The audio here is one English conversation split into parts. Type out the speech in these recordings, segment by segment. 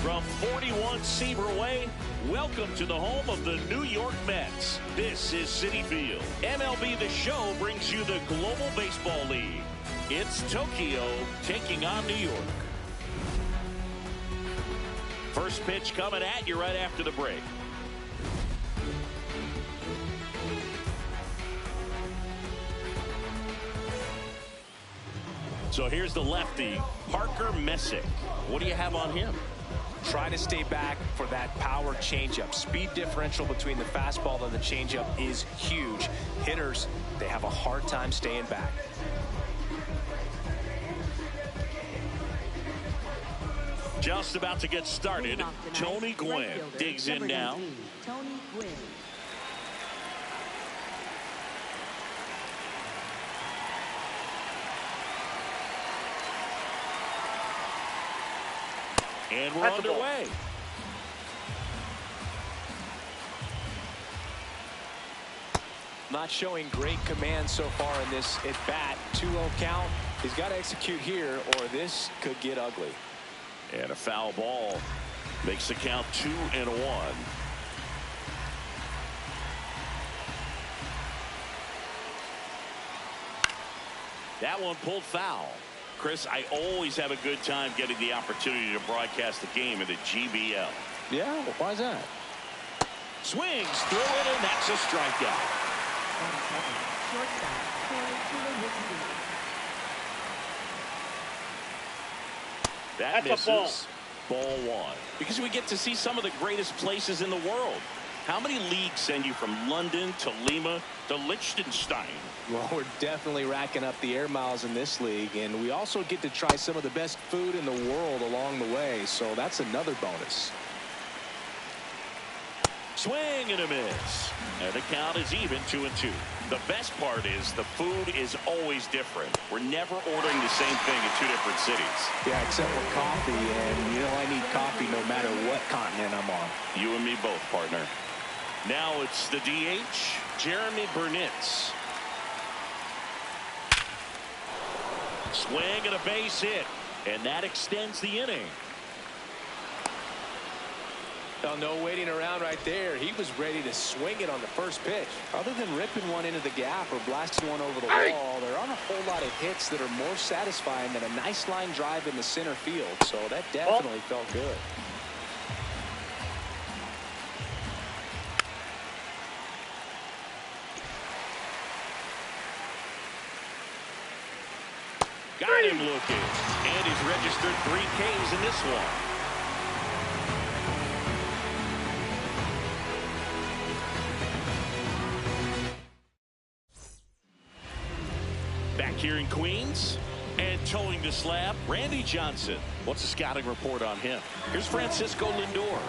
From 41 Seaver Way, welcome to the home of the New York Mets. This is Citi Field. MLB The Show brings you the Global Baseball League. It's Tokyo taking on New York. First pitch coming at you right after the break. So here's the lefty, Parker Messick. What do you have on him? Try to stay back for that power changeup. Speed differential between the fastball and the changeup is huge. Hitters, they have a hard time staying back. Just about to get started. Tony Gwynn digs in now. Tony Gwynn. And we're underway. Not showing great command so far in this at bat. 2-0 count. He's got to execute here or this could get ugly. And a foul ball makes the count 2-1. That one pulled foul. Chris, I always have a good time getting the opportunity to broadcast the game in the GBL. Yeah, well, why is that? Swings through it, and that's a strikeout. That misses. Ball one. Because we get to see some of the greatest places in the world. How many leagues send you from London to Lima to Liechtenstein? Well, we're definitely racking up the air miles in this league, and we also get to try some of the best food in the world along the way, so that's another bonus. Swing and a miss. And the count is even 2-2. The best part is the food is always different. We're never ordering the same thing in two different cities. Yeah, except for coffee, and you know I need coffee no matter what continent I'm on. You and me both, partner. Now it's the DH, Jeremy Burnitz. Swing and a base hit, and that extends the inning. Well, no waiting around right there. He was ready to swing it on the first pitch. Other than ripping one into the gap or blasting one over the wall, there aren't a whole lot of hits that are more satisfying than a nice line drive in the center field. So that definitely felt good. Got him looking. And he's registered 3 Ks in this one. Back here in Queens and towing the slab, Randy Johnson. What's the scouting report on him? Here's Francisco Lindor.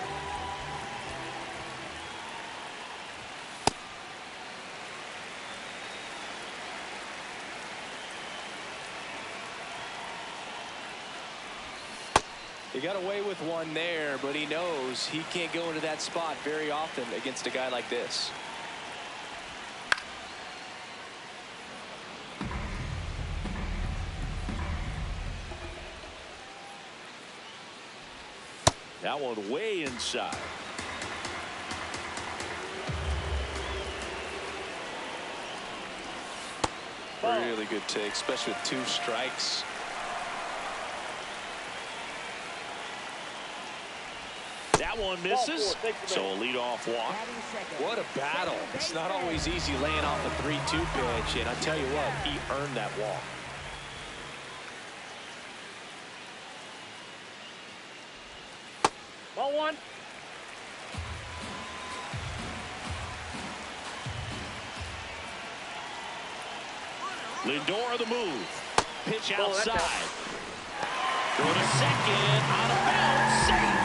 He got away with one there, but he knows he can't go into that spot very often against a guy like this. That one way inside. Really good take, especially with 2 strikes. That one misses. So a leadoff walk. What a battle. It's not always easy laying off a 3-2 pitch, and I tell you what, he earned that walk. Ball 1. Lindor the move. pitch outside. Throw to second, out of bounds, safe.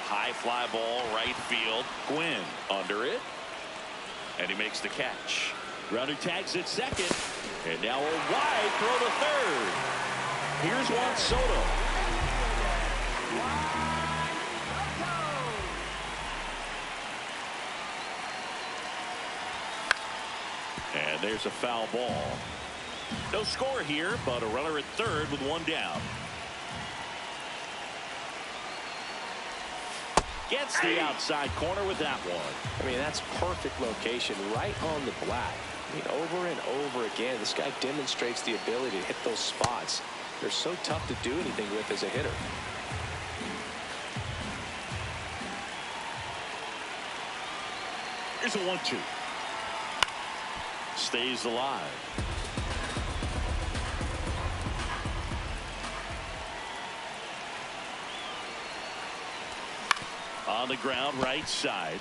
High fly ball, right field. Gwynn under it. And he makes the catch. Runner tags at second. And now a wide throw to third. Here's Juan Soto. And there's a foul ball. No score here, but a runner at third with one down. Gets the outside corner with that one. I mean, that's perfect location right on the black. I mean, over and over again, this guy demonstrates the ability to hit those spots. They're so tough to do anything with as a hitter. Here's a 1-2. Stays alive. On the ground, right side.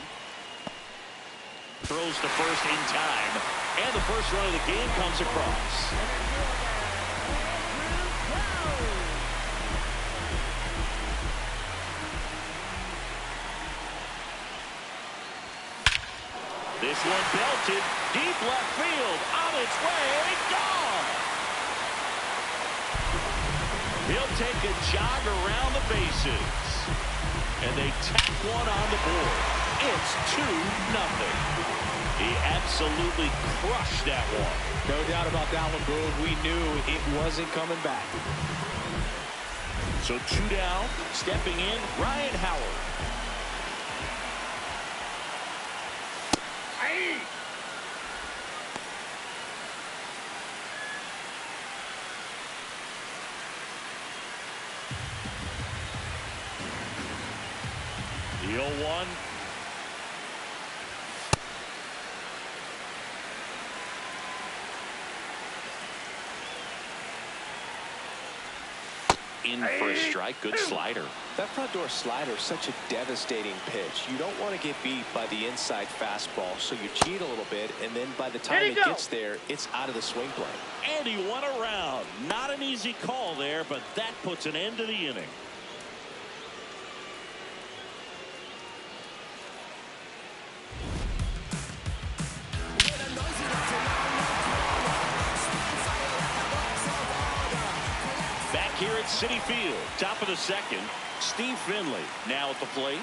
Throws to first in time. And the first run of the game comes across. This one belted. Deep left field. On its way. Gone. He'll take a jog around the bases. And they tack one on the board. It's 2-0. He absolutely crushed that one. No doubt about that one, Boog. We knew it wasn't coming back. So 2 down. Stepping in, Ryan Howard. The 0-1. In for a strike. Good slider. That front door slider is such a devastating pitch. You don't want to get beat by the inside fastball, so you cheat a little bit, and then by the time it gets there, it's out of the swing plane. And he won a round. Not an easy call there, but that puts an end to the inning. Here at Citi Field, top of the second, Steve Finley now at the plate.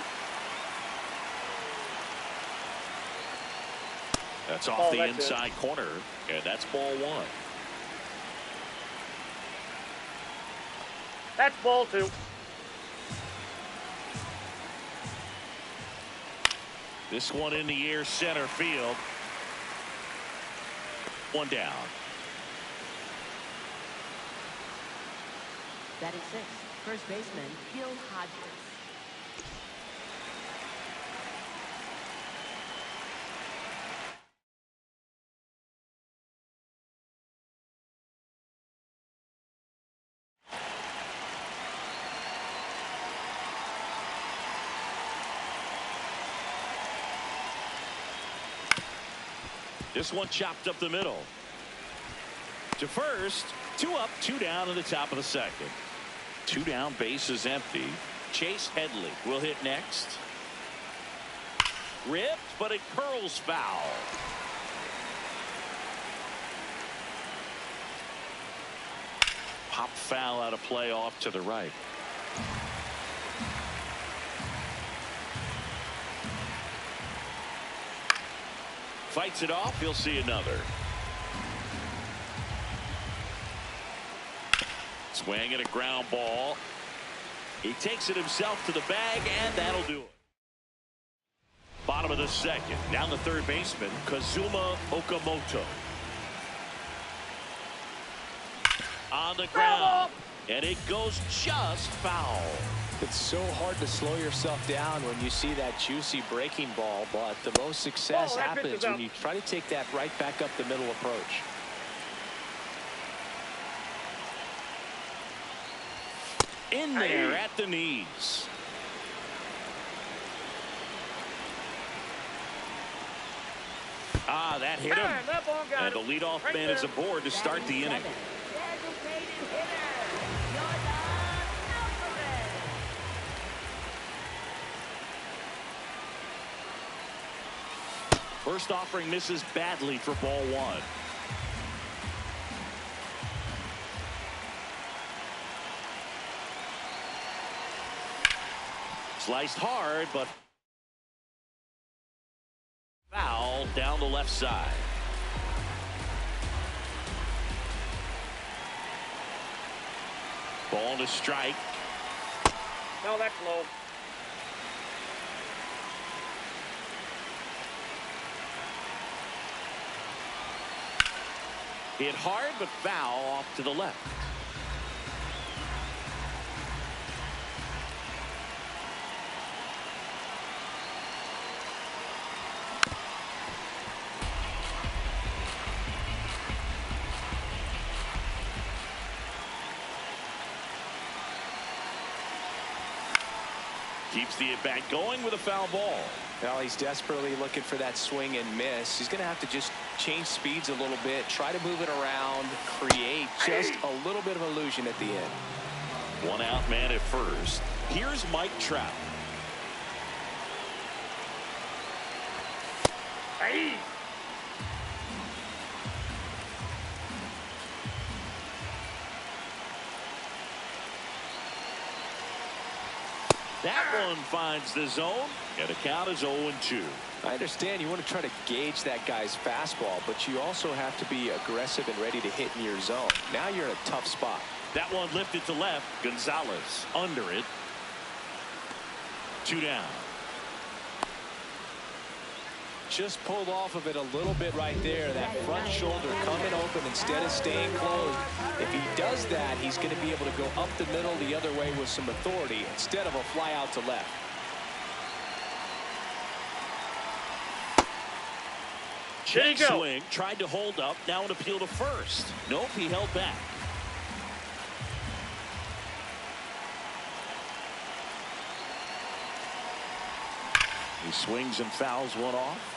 That's off the inside corner, and that's ball 1. That's ball 2. This one in the air, center field. One down. Batting 6, first baseman, Gil Hodges. This one chopped up the middle. To first, 2 up, 2 down in the top of the second. 2 down, base is empty. Chase Headley will hit next. Ripped, but it curls foul. Pop foul out of play off to the right. Fights it off. He'll see another. Swing and a ground ball. He takes it himself to the bag, and that'll do it. Bottom of the second. Down the third baseman, Kazuma Okamoto. On the ground. And it goes just foul. It's so hard to slow yourself down when you see that juicy breaking ball, but the most success happens when you try to take that right back up the middle approach. In there at the knees. Ah, that hit him. And the leadoff man is aboard to start the inning. First offering misses badly for ball one. Sliced hard, but foul down the left side. Ball to strike. No, that's low. Hit hard, but foul off to the left. Keeps the at-bat going with a foul ball. Well, he's desperately looking for that swing and miss. He's going to have to just change speeds a little bit, try to move it around, create just a little bit of illusion at the end. One out man at first. Here's Mike Trout. Hey. That one finds the zone, and the count is 0-2. I understand you want to try to gauge that guy's fastball, but you also have to be aggressive and ready to hit in your zone. Now you're in a tough spot. That one lifted to left. Gonzalez under it. 2 down. Just pulled off of it a little bit right there. That front shoulder coming open instead of staying closed. If he does that, he's going to be able to go up the middle the other way with some authority instead of a fly out to left. Check swing. Tried to hold up. Now an appeal to first. Nope, he held back. He swings and fouls one off.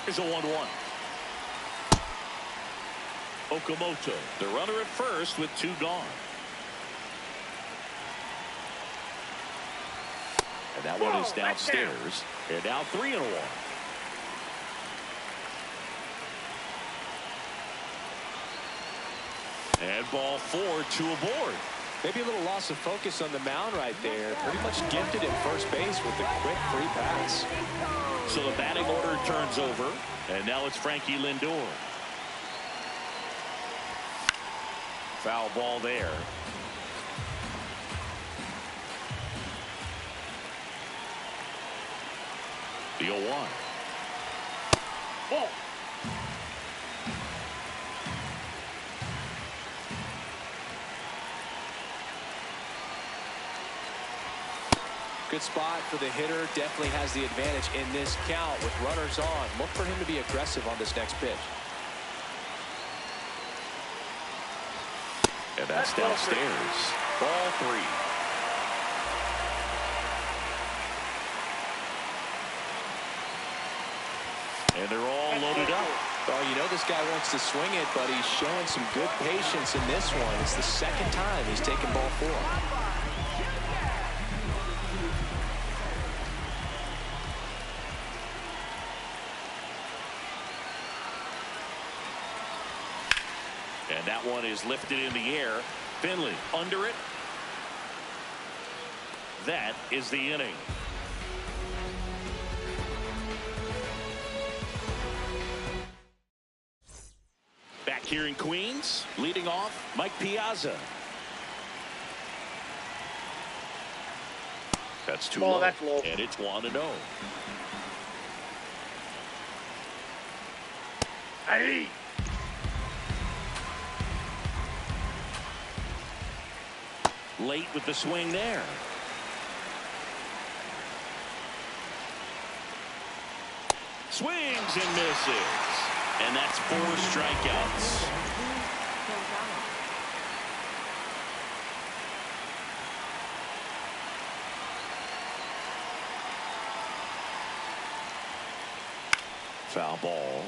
Here's a 1-1. Okamoto, the runner at first with 2 gone. And that one is downstairs. And now 3-1. And ball 4, 2 aboard. Maybe a little loss of focus on the mound right there. Pretty much gifted at first base with the quick free pass. So the batting order turns over, and now it's Frankie Lindor. Foul ball there. The 0-1. Ball. Good spot for the hitter. Definitely has the advantage in this count with runners on. Look for him to be aggressive on this next pitch. And that's downstairs. Ball 3. And they're all loaded up. Well, you know this guy wants to swing it, but he's showing some good patience in this one. It's the second time he's taken ball 4. And that one is lifted in the air. Finley under it. That is the inning. Back here in Queens, leading off, Mike Piazza. That's too low. That's low. And it's 1-0. Hey. Late with the swing there. Swings and misses. And that's 4 strikeouts. Foul ball.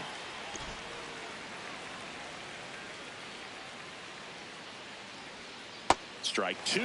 Strike two.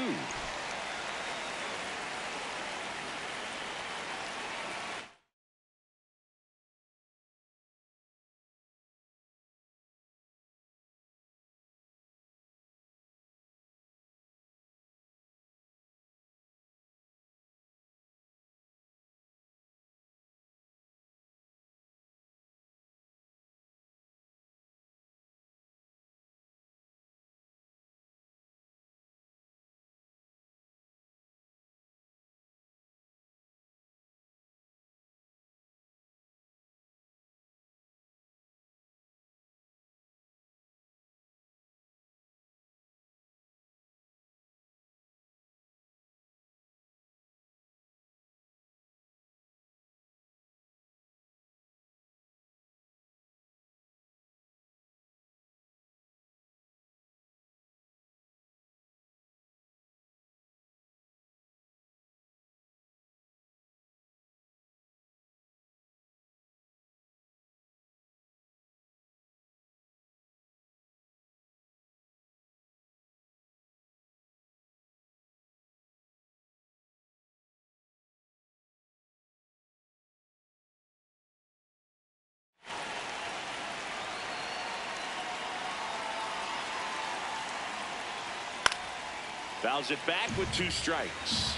Fouls it back with 2 strikes.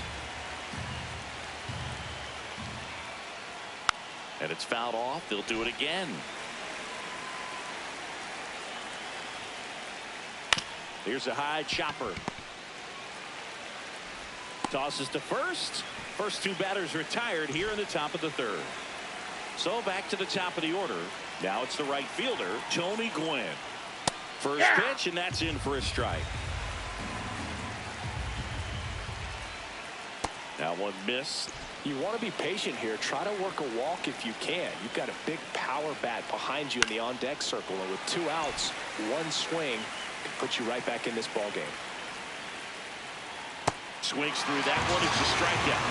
And it's fouled off. They'll do it again. Here's a high chopper. Tosses to first. First 2 batters retired here in the top of the 3rd. So back to the top of the order. Now it's the right fielder, Tony Gwynn. First pitch, and that's in for a strike. That one missed. You want to be patient here. Try to work a walk if you can. You've got a big power bat behind you in the on-deck circle, and with 2 outs, 1 swing can put you right back in this ball game. Swings through that one. It's a strikeout.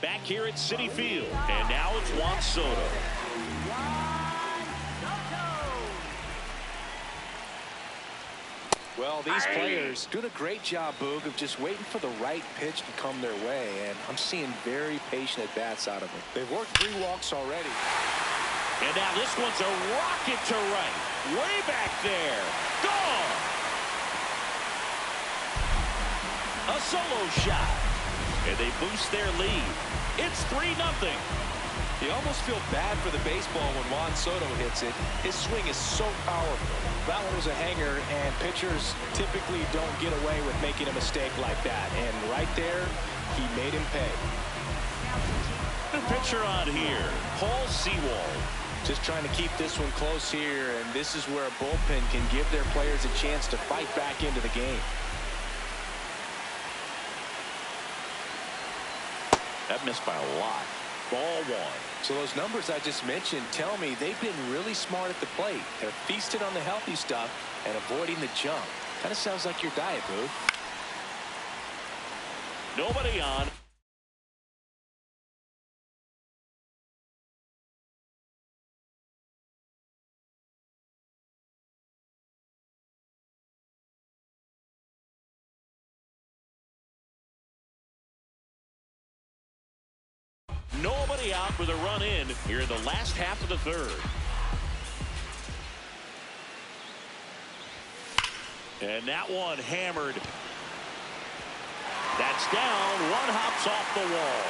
Back here at Citi Field, and now it's Juan Soto. Well, these players doing a great job, Boog, of just waiting for the right pitch to come their way, and I'm seeing very patient at-bats out of them. They've worked 3 walks already. And now this one's a rocket to right. Way back there. Gone. A solo shot. And they boost their lead. It's 3-0. You almost feel bad for the baseball when Juan Soto hits it. His swing is so powerful. That one was a hanger, and pitchers typically don't get away with making a mistake like that. And right there, he made him pay. The pitcher on here, Paul Sewald. Just trying to keep this one close here, and this is where a bullpen can give their players a chance to fight back into the game. That missed by a lot. Ball 1. So those numbers I just mentioned tell me they've been really smart at the plate. They're feasted on the healthy stuff and avoiding the junk. Kind of sounds like your diet, Boo. Nobody on. Nobody out with a run in here in the last half of the 3rd. And that one hammered. That's down. One hops off the wall.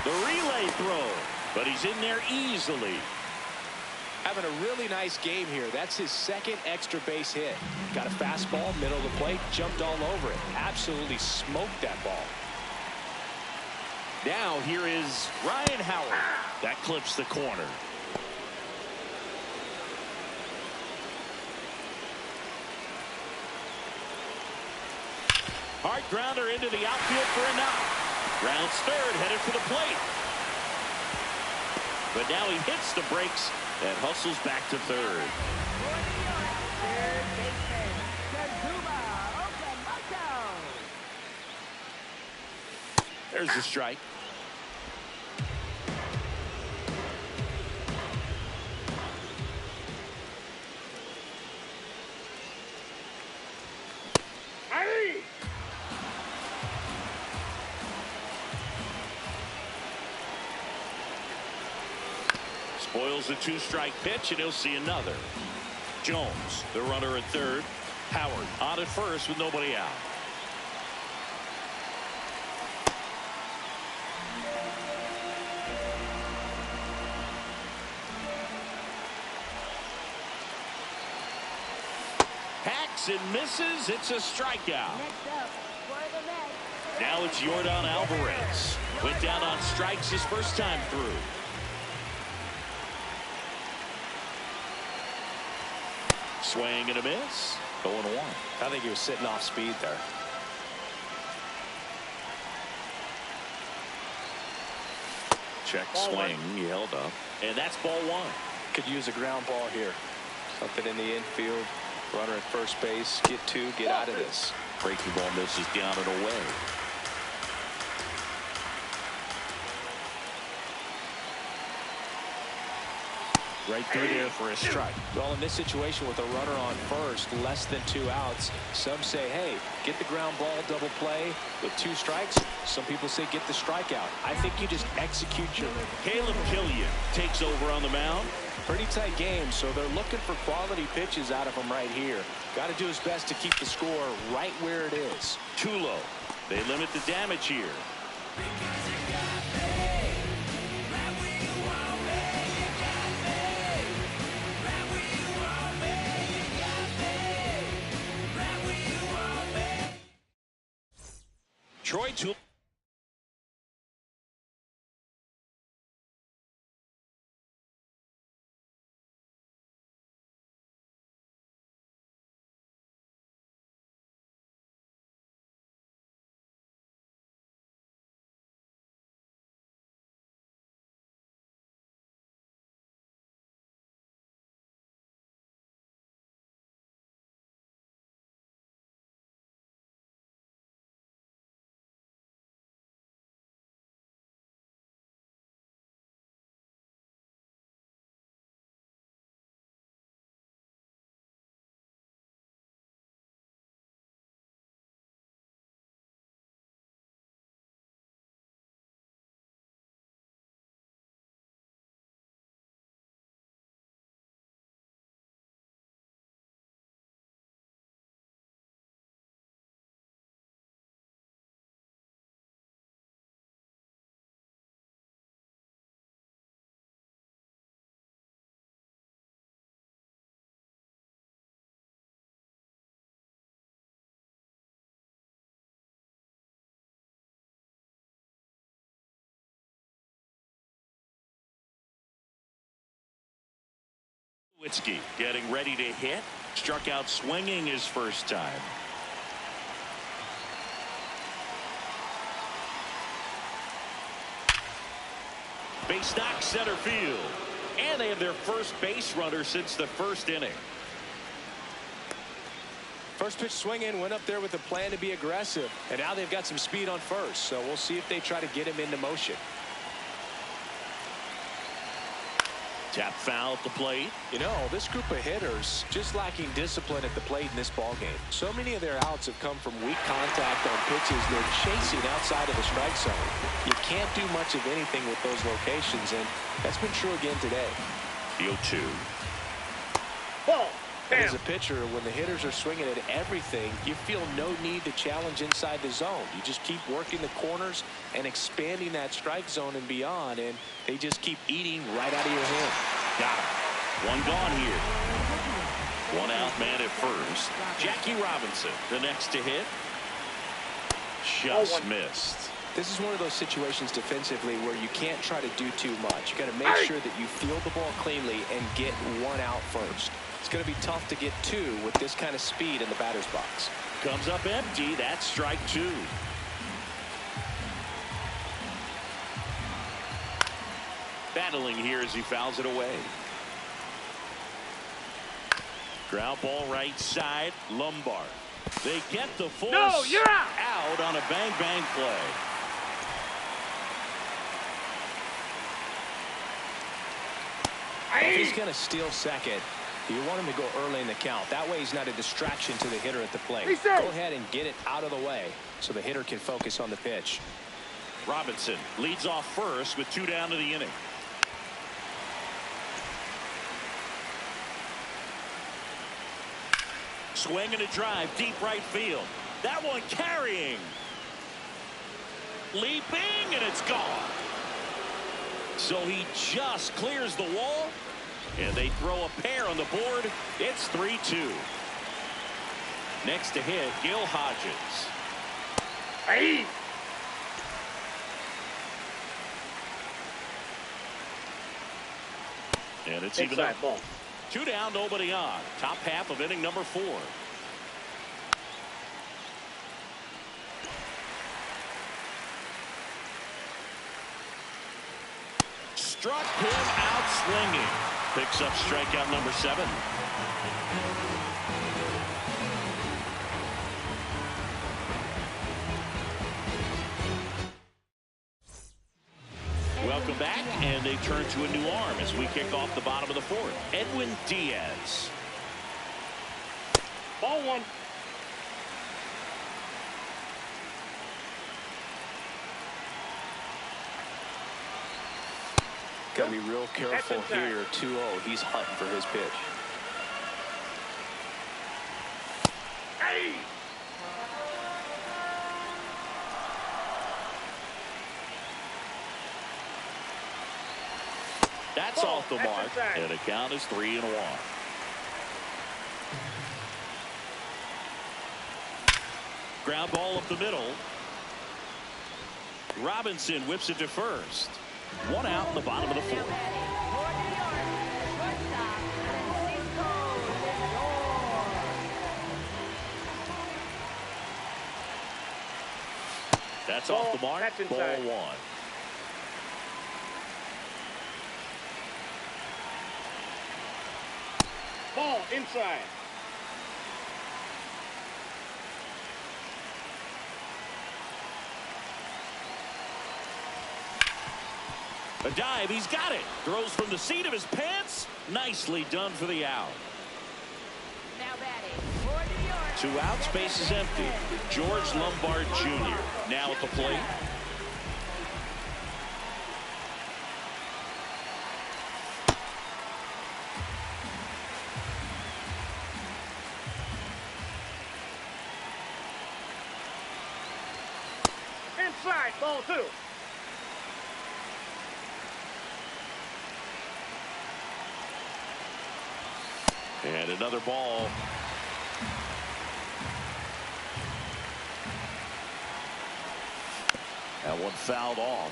The relay throw, but he's in there easily. Having a really nice game here. That's his 2nd extra base hit. Got a fastball, middle of the plate, jumped all over it. Absolutely smoked that ball. Now here is Ryan Howard. That clips the corner. Hard grounder into the outfield for a knock. Rounds 3rd, headed for the plate. But now he hits the brakes and hustles back to 3rd. There's the strike. Boyle's a two-strike pitch, and he'll see another. Jones, the runner at third. Howard on at first with nobody out. Hacks and misses. It's a strikeout. Next up, for the Mets. Now it's Yordan Alvarez. Went down on strikes his first time through. Swing and a miss. 0-1. I think he was sitting off speed there. Check Ball swing. He held up. And that's ball one. Could use a ground ball here. Something in the infield. Runner at first base. Get two. Get out of this. Breaking ball misses down and away. Right through there for a strike. Well, in this situation with a runner on first, less than 2 outs, some say, hey, get the ground ball, double play with 2 strikes. Some people say get the strikeout. I think you just execute your... Caleb Killian takes over on the mound. Pretty tight game, so they're looking for quality pitches out of him right here. Got to do his best to keep the score right where it is. Tulo. They limit the damage here. Troy Tulo. Witzke getting ready to hit. Struck out swinging his first time. Base knock center field. And they have their first base runner since the first inning. First pitch swinging, went up there with a plan to be aggressive. And now they've got some speed on first. So we'll see if they try to get him into motion. Tap foul at the plate. You know, this group of hitters just lacking discipline at the plate in this ballgame. So many of their outs have come from weak contact on pitches they're chasing outside of the strike zone. You can't do much of anything with those locations, and that's been true again today. The 0-2. Ball. As a pitcher, when the hitters are swinging at everything, you feel no need to challenge inside the zone. You just keep working the corners and expanding that strike zone and beyond, and they just keep eating right out of your hand. Got him. One gone here. One out man at first. Jackie Robinson, the next to hit. Just missed. This is one of those situations defensively where you can't try to do too much. You got to make sure that you field the ball cleanly and get one out first. It's going to be tough to get two with this kind of speed in the batter's box. Comes up empty. That's strike two. Battling here as he fouls it away. Ground ball right side. Lombard. They get the force. No, you're out. Out on a bang play. If he's going to steal second, you want him to go early in the count. That way he's not a distraction to the hitter at the plate. Go ahead and get it out of the way so the hitter can focus on the pitch. Robinson leads off first with 2 down to the inning. swing and a drive deep right field. That one carrying. Leaping, and it's gone. So he just clears the wall, and they throw a pair on the board. It's 3-2. Next to hit, Gil Hodges. Hey! And it's even up. Ball. 2 down, nobody on. Top half of inning number 4. Struck him out swinging. Picks up strikeout number 7. Welcome back, and they turn to a new arm as we kick off the bottom of the 4th. Edwin Diaz. Ball 1. Got to be real careful here. 2-0. He's hunting for his pitch. Hey! That's off the mark, and the count is 3-1. Ground ball up the middle. Robinson whips it to first. 1 out in the bottom of the 4th. That's off the mark. Ball 1. Ball inside. A dive, he's got it. Throws from the seat of his pants. Nicely done for the out. Now batting for New York. 2 outs, base is empty. George Lombard Jr. now at the plate. Inside. Ball 2. And another ball. That one fouled off.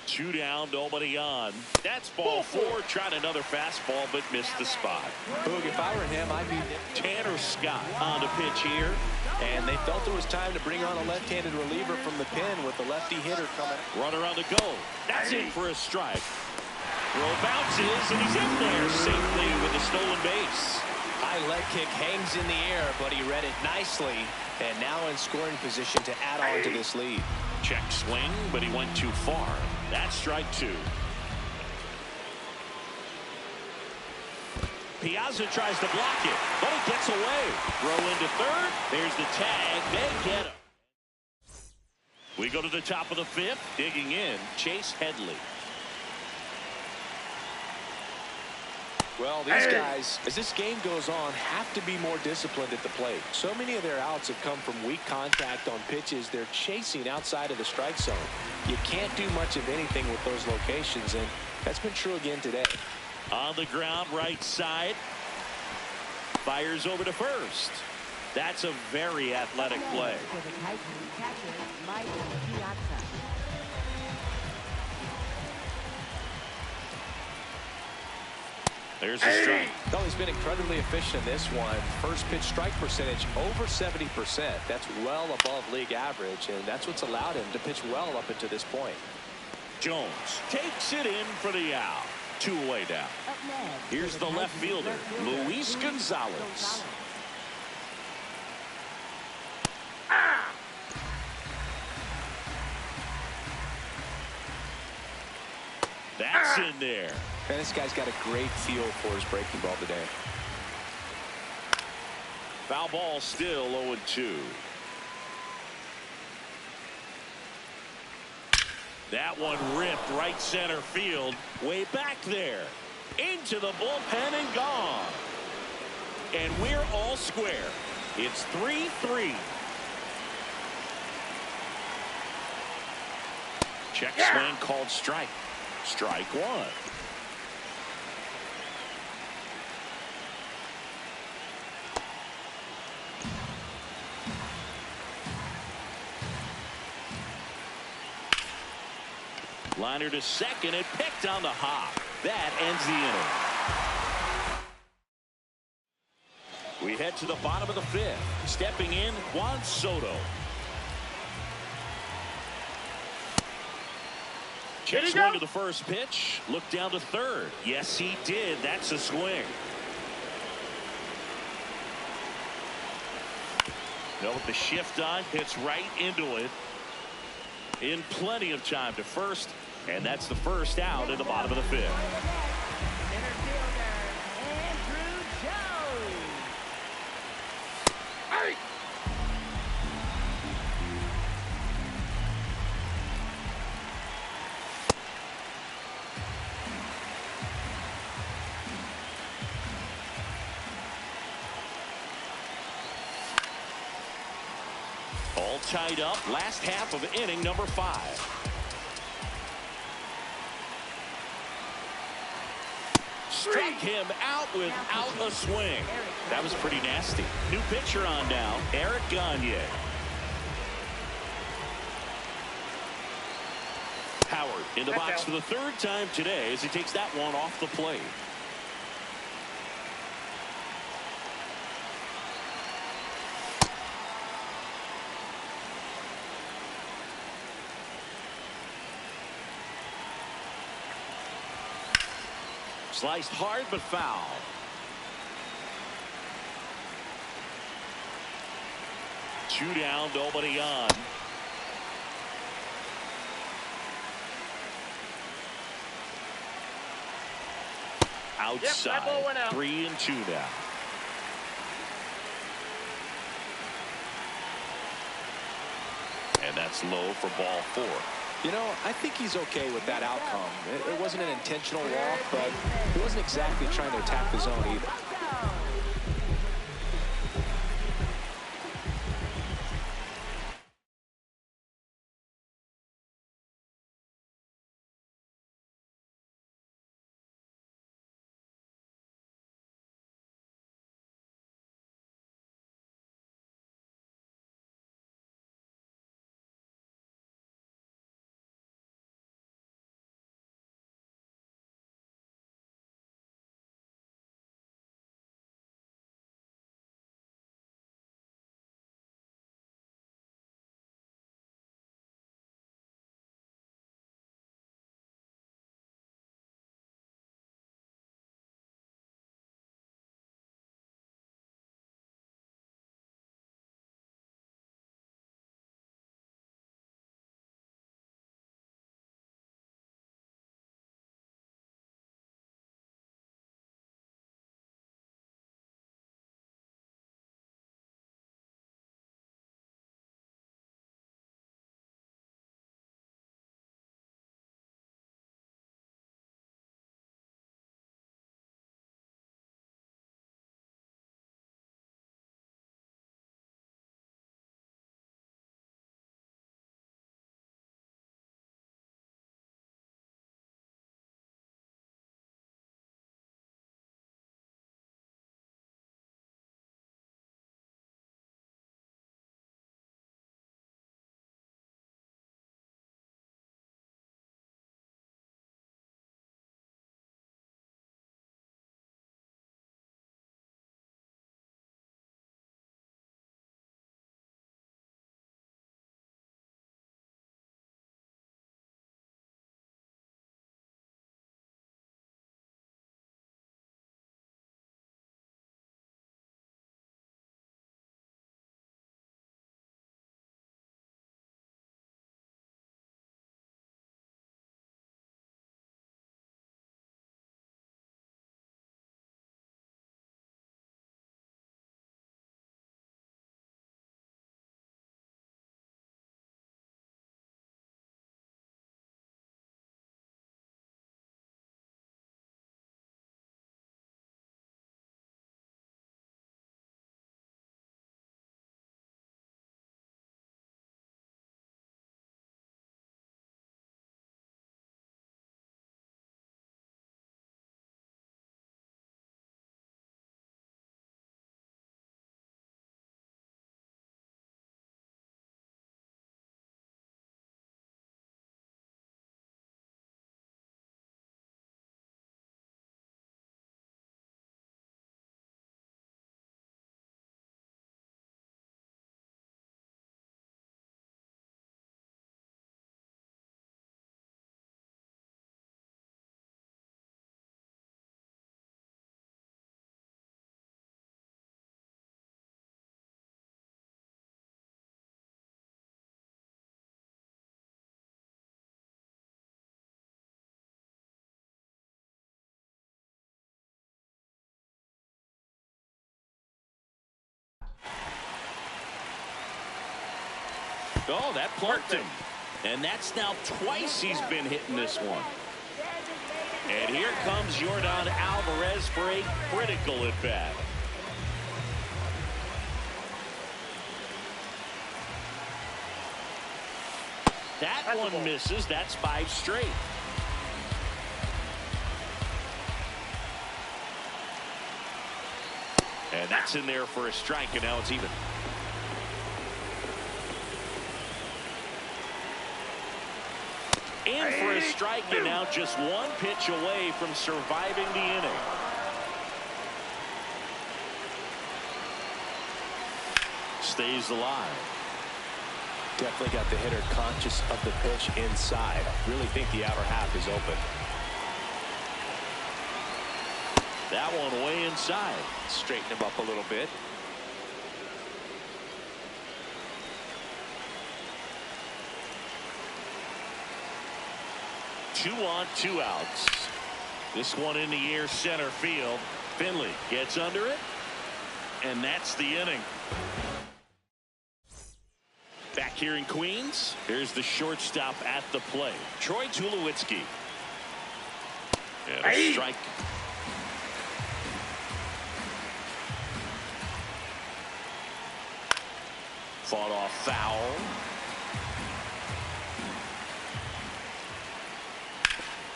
2 down, nobody on. That's ball 4. Tried another fastball, but missed the spot. Boog, if I were him, I'd be Tanner Scott on the pitch here. And they felt it was time to bring on a left-handed reliever from the pen with the lefty hitter coming. Runner on the go. That's in for a strike. Throw bounces, and he's in there safely with a stolen base. High leg kick hangs in the air, but he read it nicely. And now in scoring position to add on to this lead. Check swing, but he went too far. That's strike 2. Piazza tries to block it, but it gets away. Throw into third. There's the tag. They get him. We go to the top of the 5th. Digging in, Chase Headley. Well, these guys, as this game goes on, have to be more disciplined at the plate. So many of their outs have come from weak contact on pitches they're chasing outside of the strike zone. You can't do much of anything with those locations, and that's been true again today. On the ground, right side. Fires over to first. That's a very athletic play. There's a strike. Well, he's been incredibly efficient in this one. First pitch strike percentage over 70%. That's well above league average, and that's what's allowed him to pitch well up until this point. Jones takes it in for the out. 2 away down. Here's the left fielder, Luis Gonzalez. That's in there. And this guy's got a great feel for his breaking ball today. Foul ball still 0-2. That one ripped right center field, way back there. Into the bullpen and gone. And we're all square. It's 3-3. Check swing called strike. Strike one. Liner to second and picked on the hop. That ends the inning. We head to the bottom of the fifth. Stepping in, Juan Soto. Check swing to the first pitch. Look down to third. Yes, he did. That's a swing. No, with the shift on, hits right into it. In plenty of time to first. And that's the first out in the bottom of the fifth. Center fielder, Andrew Jones. Hey! All tied up. Last half of inning number 5. Struck him out without a swing. That was pretty nasty. New pitcher on now, Eric Gagne. Howard in the box for the third time today as he takes that one off the plate. Sliced hard but foul. Two down, nobody on. Outside. Yep, that ball went out. 3-2 now. And that's low for ball 4. You know, I think he's okay with that outcome. It wasn't an intentional walk, but he wasn't exactly trying to attack the zone either. Oh, that plunked him. And that's now twice he's been hitting this one. And here comes Yordan Alvarez for a critical at bat. That one misses. That's 5 straight. And that's in there for a strike, and now it's even. In for a strike, and now just 1 pitch away from surviving the inning. Stays alive. Definitely got the hitter conscious of the pitch inside. Really think the outer half is open. That one way inside. Straighten him up a little bit. Two on, 2 outs. This one in the air, center field. Finley gets under it, and that's the inning. Back here in Queens, here's the shortstop at the plate, Troy Tulowitzki. And a strike. Fought off foul.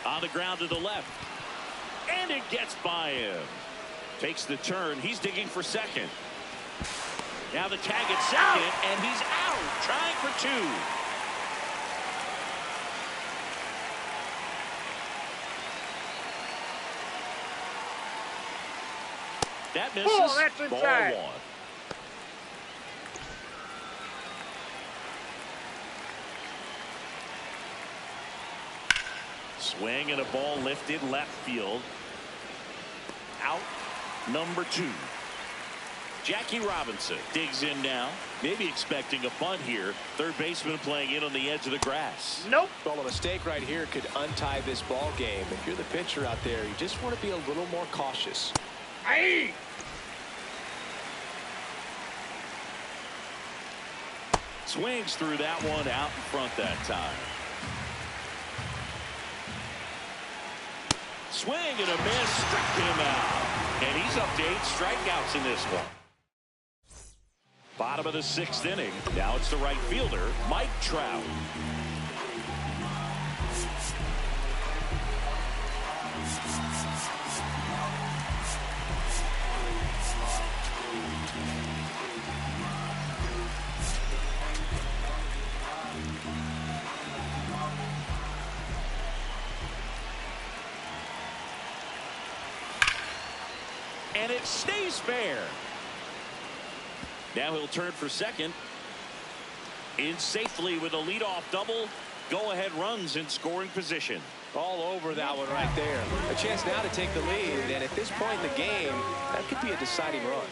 On the ground to the left. And it gets by him. Takes the turn. He's digging for second. Now the tag at second, and he's out. Trying for 2. That misses. Oh, that's inside. Ball 1. Swing and a ball lifted left field. Out number 2. Jackie Robinson digs in now. Maybe expecting a bunt here. Third baseman playing in on the edge of the grass. Nope. Well, a mistake right here could untie this ball game. If you're the pitcher out there, you just want to be a little more cautious. Aye. Swings through that one out in front that time. Swing and a miss, struck him out. And he's up to 8 strikeouts in this one. Bottom of the 6th inning. Now it's the right fielder, Mike Trout. And it stays fair. Now he'll turn for second. In safely with a leadoff double. Go-ahead runs in scoring position. All over that one right there. A chance now to take the lead, and at this point in the game, that could be a deciding run.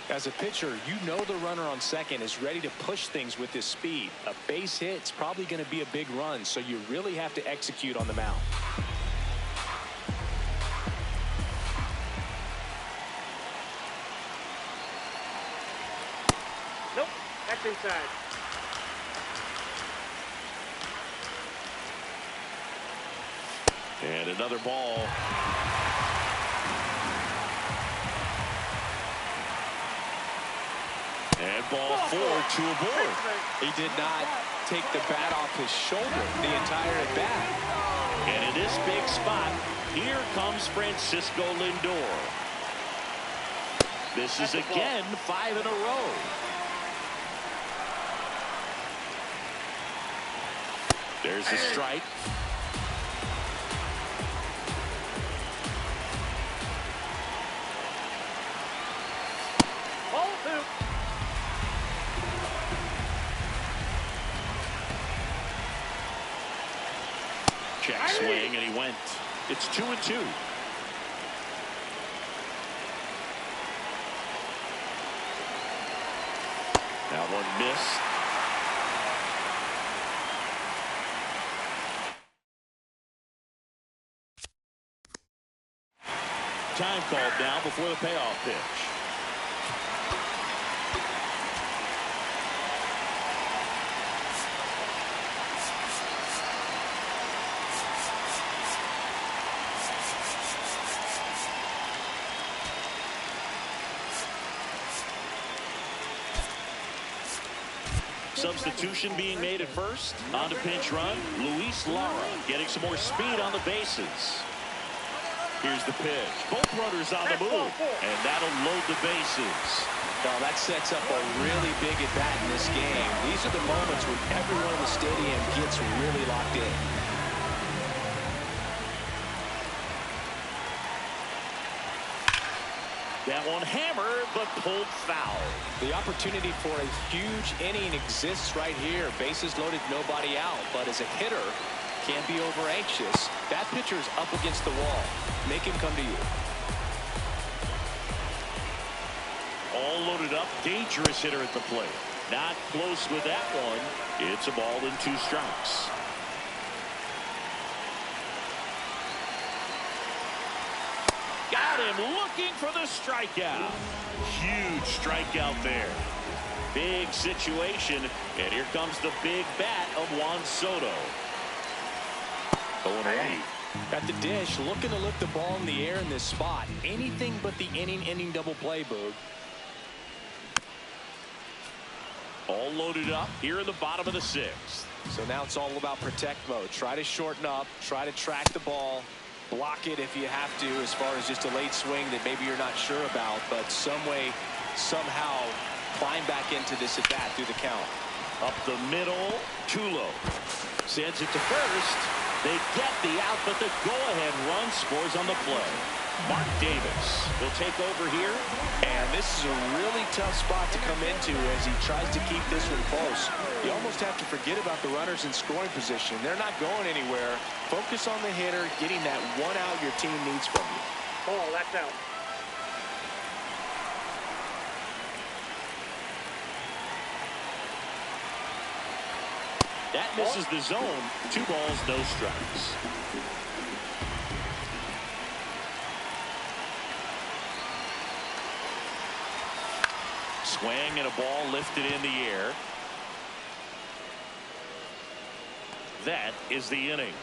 As a pitcher, you know the runner on second is ready to push things with his speed. A base hit's probably going to be a big run, so you really have to execute on the mound. Nope. That's inside. And another ball. And ball 4 to a board. He did not take the bat off his shoulder the entire at bat. And in this big spot, here comes Francisco Lindor. This is again 5 in a row. There's a strike. Ball 2. Check swing, and he went. It's 2-2. That one missed. Time called now before the payoff pitch. Substitution being made at first. On to pinch run. Luis Lara getting some more speed on the bases. Here's the pitch. Both runners on the move. And that'll load the bases. Now that sets up a really big at bat in this game. These are the moments when everyone in the stadium gets really locked in. That one hammered, but pulled foul. The opportunity for a huge inning exists right here. Bases loaded, nobody out. But as a hitter, can't be over anxious. That pitcher's up against the wall. Make him come to you. All loaded up, dangerous hitter at the plate. Not close with that one. It's a ball and 2 strikes. Got him looking for the strikeout. Huge strikeout there. Big situation, and here comes the big bat of Juan Soto. Going away. At the dish, looking to lift the ball in the air in this spot. Anything but the inning double play, Boog. All loaded up here in the bottom of the 6th. So now it's all about protect mode. Try to shorten up, try to track the ball, block it if you have to, as far as just a late swing that maybe you're not sure about, but some way, somehow climb back into this at bat through the count. Up the middle, Tulo sends it to first. They get the out, but the go-ahead run scores on the play. Mark Davis will take over here. And this is a really tough spot to come into as he tries to keep this one close. You almost have to forget about the runners in scoring position. They're not going anywhere. Focus on the hitter, getting that one out your team needs from you. Oh, that's out. That misses the zone. 2 balls, no strikes. Swing and a ball lifted in the air. That is the inning.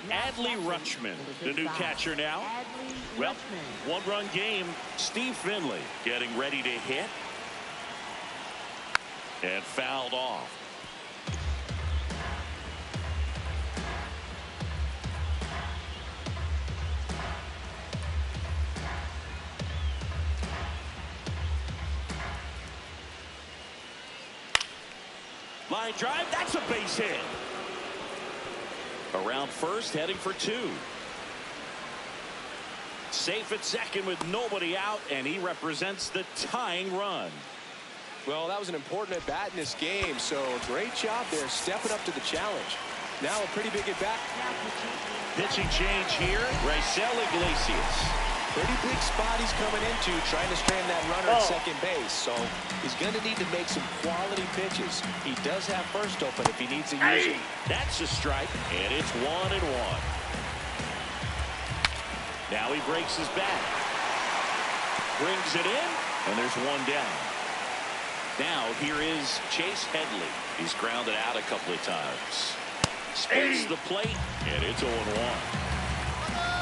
Adley Rutschman, the new catcher now. Well, 1-run game. Steve Finley getting ready to hit. And fouled off. Line drive, that's a base hit. Around first, heading for 2. Safe at second with nobody out, and he represents the tying run. Well, that was an important at bat in this game, so great job there stepping up to the challenge. Now a pretty big at bat. Pitching change here, Raisel Iglesias. Pretty big spot he's coming into, trying to strand that runner at second base. So he's going to need to make some quality pitches. He does have first open if he needs to use it. That's a strike, and it's 1-1. Now he breaks his bat. Brings it in, and there's 1 down. Now here is Chase Headley. He's grounded out a couple of times. Spins the plate, and it's 0-1.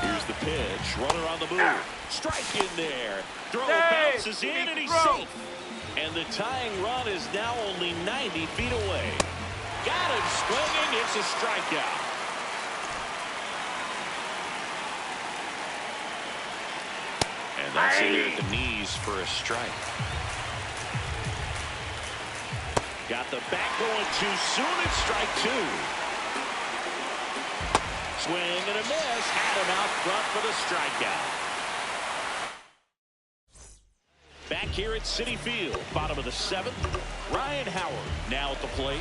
Here's the pitch. Runner on the move. Strike in there. Throw bounces in, and he's safe. And the tying run is now only 90 feet away. Got him swinging. It's a strikeout. And that's it at the knees for a strike. Got the back going too soon. It's strike 2. Swing and a miss. Had him out front for the strikeout. Back here at Citi Field, bottom of the 7th. Ryan Howard now at the plate.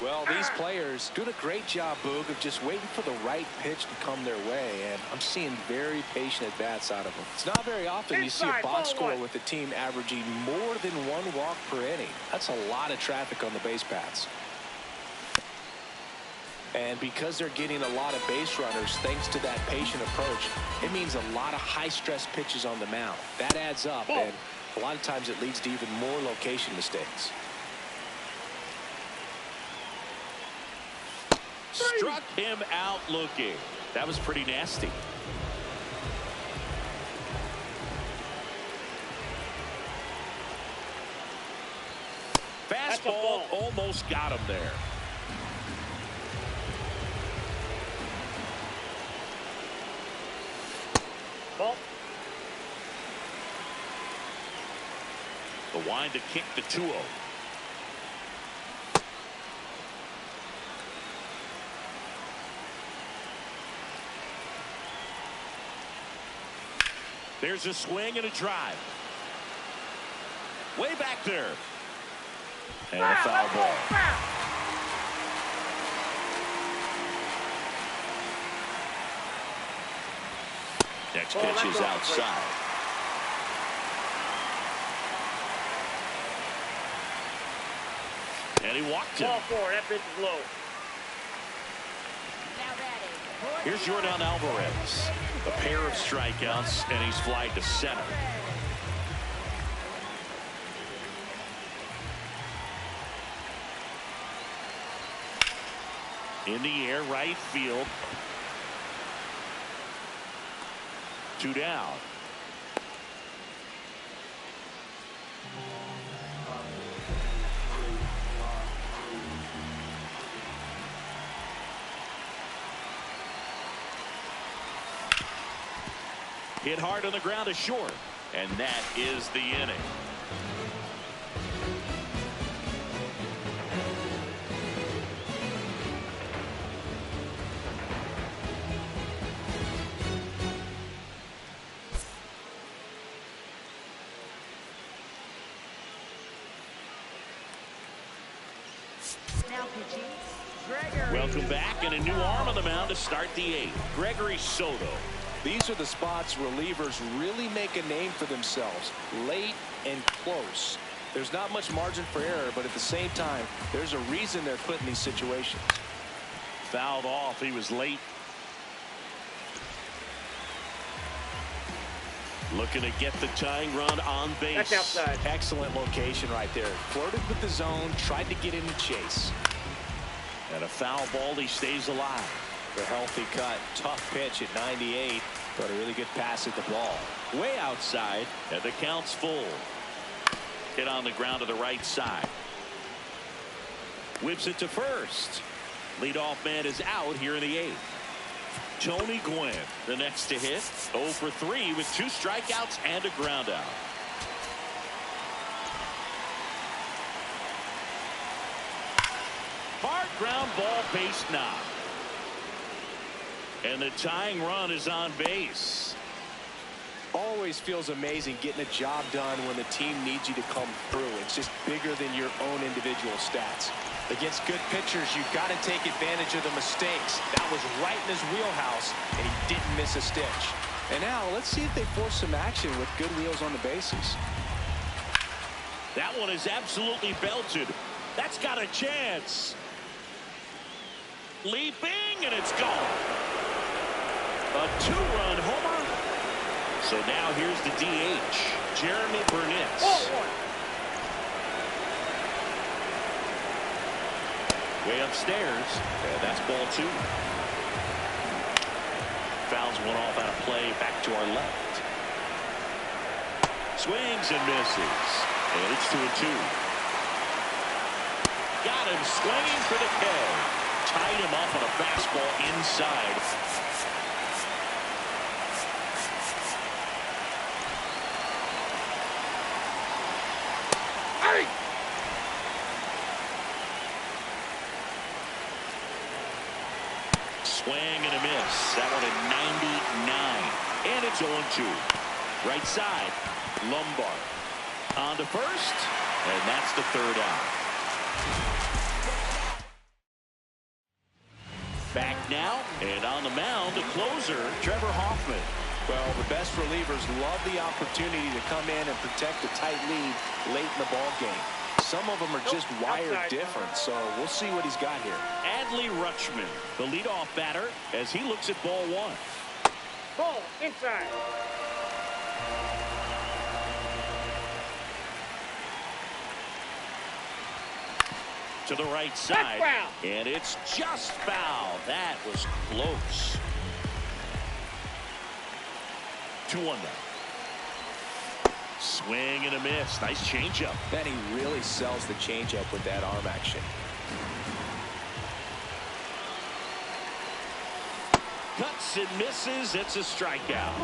Well, these players doing a great job, Boog, of just waiting for the right pitch to come their way, and I'm seeing very patient at-bats out of them. It's not very often you see a box score with a team averaging more than 1 walk per inning. That's a lot of traffic on the base paths. And because they're getting a lot of base runners, thanks to that patient approach, it means a lot of high-stress pitches on the mound. That adds up, and a lot of times it leads to even more location mistakes. Struck him out looking. That was pretty nasty. Fastball almost got him there. Ball. The wind to kick the 2-0. There's a swing and a drive. Way back there. And a foul ball. Next pitch is outside. And he walked him. Ball 4. That pitch is low. Now batting. Here's Jordan Alvarez. A pair of strikeouts, and he's flied to center. In the air, right field. 2 down. Hit hard on the ground to short, and that is the inning. Now pitching. Gregory. Welcome back, and a new arm on the mound to start the 8th. Gregory Soto. These are the spots relievers really make a name for themselves, late and close. There's not much margin for error, but at the same time, there's a reason they're put in these situations. Fouled off. He was late. Looking to get the tying run on base. That's outside. Excellent location right there. Flirted with the zone, tried to get in the chase. And a foul ball. He stays alive. The healthy cut, tough pitch at 98, but a really good pass at the ball. Way outside, and the count's full. Hit on the ground to the right side. Whips it to first. Leadoff man is out here in the 8th. Tony Gwynn, the next to hit. 0 for 3 with 2 strikeouts and a ground out. Hard ground ball, base knock. And the tying run is on base. Always feels amazing getting a job done when the team needs you to come through. It's just bigger than your own individual stats. Against good pitchers, you've got to take advantage of the mistakes. That was right in his wheelhouse, and he didn't miss a stitch. And now, let's see if they force some action with good wheels on the bases. That one is absolutely belted. That's got a chance. Leaping, and it's gone. A 2-run homer. So now here's the DH, Jeremy Burnitz. Way upstairs, and that's ball 2. Fouls one off out of play, back to our left. Swings and misses, and it's 2-2. Got him swinging for the K. Tied him up on a fastball inside. Swing and a miss. That one at 99. And it's 0-2. Right side. Lombard. On to first. And that's the 3rd out. Back now. And on the mound, the closer, Trevor Hoffman. Well, the best relievers love the opportunity to come in and protect a tight lead late in the ball game. some of them are just wired different, so we'll see what he's got here. Adley Rutschman, the leadoff batter, as he looks at ball one. Ball inside. To the right side, and it's just foul. That was close. 2-1 now. Swing and a miss. Nice changeup. Then he really sells the changeup with that arm action. Cuts and misses. It's a strikeout.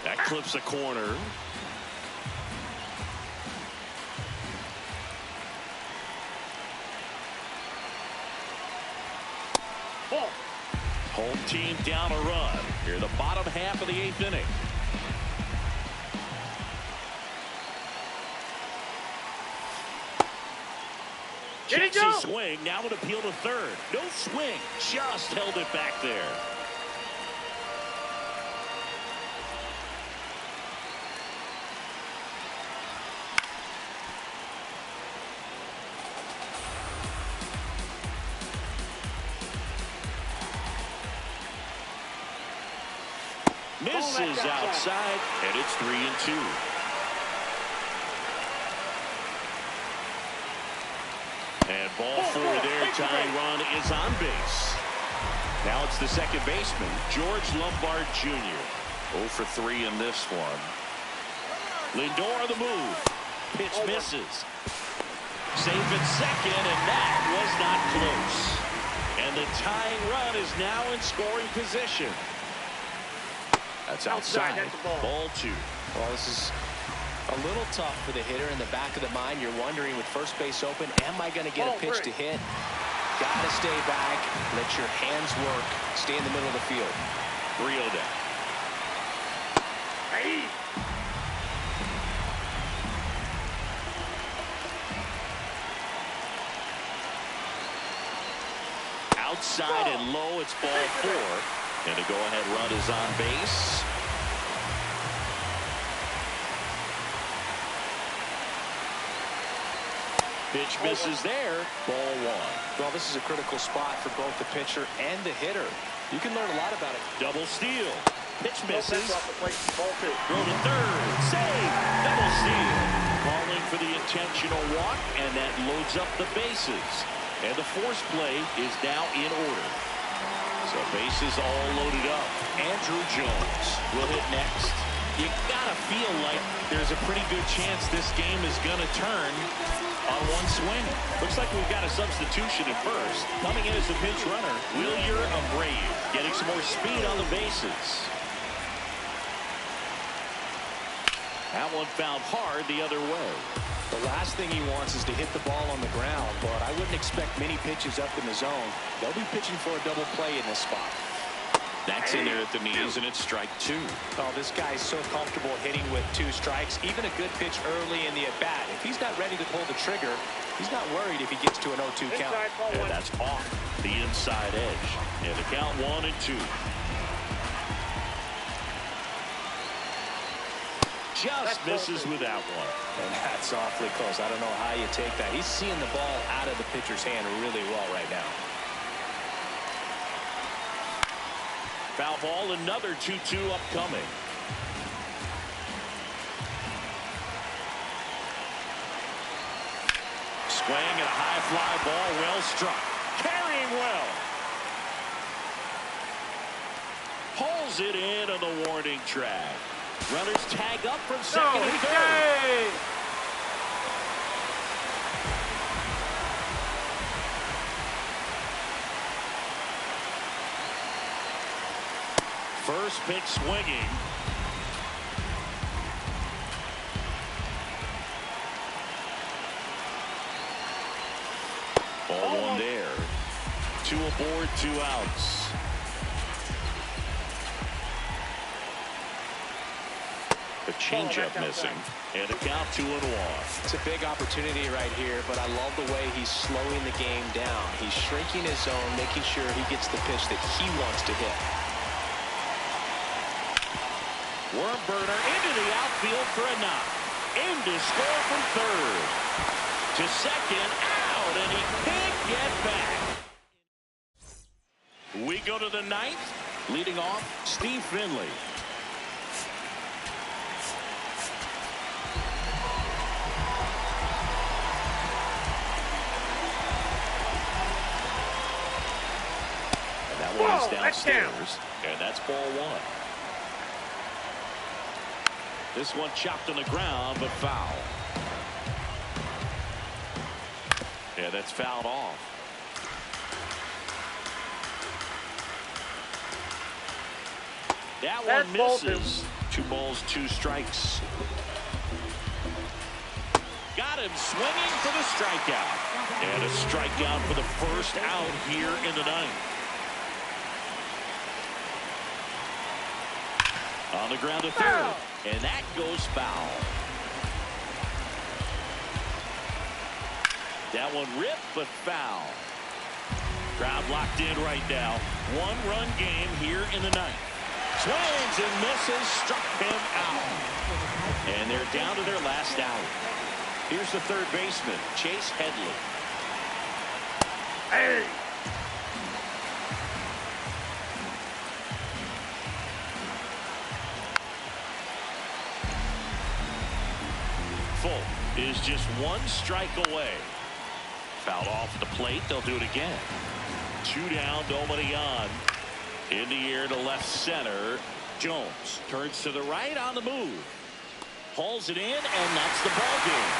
That clips a corner. Ball. Home team down a run. Here the bottom half of the 8th inning. Checks his swing. Now an appeal to third. No swing. Just held it back there. Misses outside, and it's 3-2. And ball four there. Tying run is on base. Now it's the second baseman, George Lombard Jr. 0 for 3 in this one. Lindor on the move. Pitch misses. Safe at second, and that was not close. And the tying run is now in scoring position. That's outside. Ball 2. Well, this is a little tough for the hitter. In the back of the mind, you're wondering with first base open, am I going to get a pitch to hit? Got to stay back. Let your hands work. Stay in the middle of the field. 3-0 down. Hey. Outside and low. It's ball 4. And a go-ahead run is on base. Pitch misses there. Ball 1. Well, this is a critical spot for both the pitcher and the hitter. You can learn a lot about it. Double steal. Pitch misses. Throw to third. Save. Double steal. Calling for the intentional walk, and that loads up the bases. And the force play is now in order. So bases all loaded up. Andrew Jones will hit next. You gotta feel like there's a pretty good chance this game is gonna turn on one swing. Looks like we've got a substitution at first. Coming in as the pinch runner, Wilyer Abreu, getting some more speed on the bases. That one found hard the other way. The last thing he wants is to hit the ball on the ground, but I wouldn't expect many pitches up in the zone. They'll be pitching for a double play in this spot. That's in there at the knees, and it's strike 2. Oh, this guy's so comfortable hitting with 2 strikes. Even a good pitch early in the at-bat. If he's not ready to pull the trigger, he's not worried if he gets to an 0-2 count. And that's off the inside edge. And the count 1-2. Just misses with that one. And that's awfully close. I don't know how you take that. He's seeing the ball out of the pitcher's hand really well right now. Foul ball, another 2-2 upcoming. Swing and a high fly ball, well struck. Carrying well. Pulls it in on the warning track. Runners tag up from second and third. First pitch swinging. Ball 1 there. 2 aboard, 2 outs. The changeup missing, and a count 2-1. It's a big opportunity right here, but I love the way he's slowing the game down. He's shrinking his zone, making sure he gets the pitch that he wants to hit. Worm burner into the outfield for a knock. In to score from third. To second, out, and he can't get back. We go to the ninth. Leading off, Steve Finley. And that one is downstairs, and that's ball one. This one chopped on the ground, but foul. Yeah, that's fouled off. That one misses. 2 balls, 2 strikes. Got him swinging for the strikeout. And a strikeout for the first out here in the ninth. On the ground to third. And that goes foul. That one ripped, but foul. Crowd locked in right now. 1-run game here in the ninth. Swings and misses, struck him out. And they're down to their last out. Here's the third baseman, Chase Headley. Hey! Full is just 1 strike away. Fouled off at the plate. They'll do it again. 2 down, nobody on. In the air to left center. Jones turns to the right on the move. Hauls it in, and that's the ball game.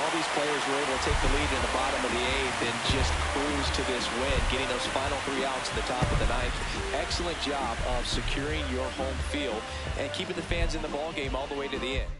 All these players were able to take the lead in the bottom of the 8th and just cruise to this win, getting those final 3 outs at the top of the 9th. Excellent job of securing your home field and keeping the fans in the ball game all the way to the end.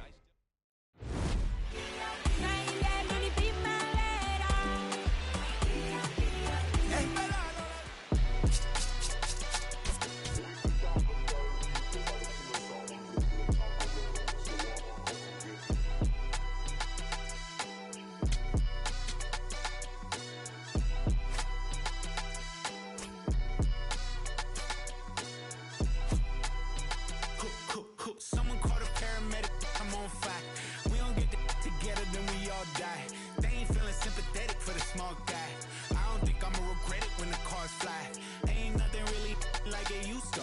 Someone called a paramedic, I'm on fire. We don't get together, then we all die. They ain't feeling sympathetic for the small guy. I don't think I'ma regret it when the cars fly. Ain't nothing really like it used to.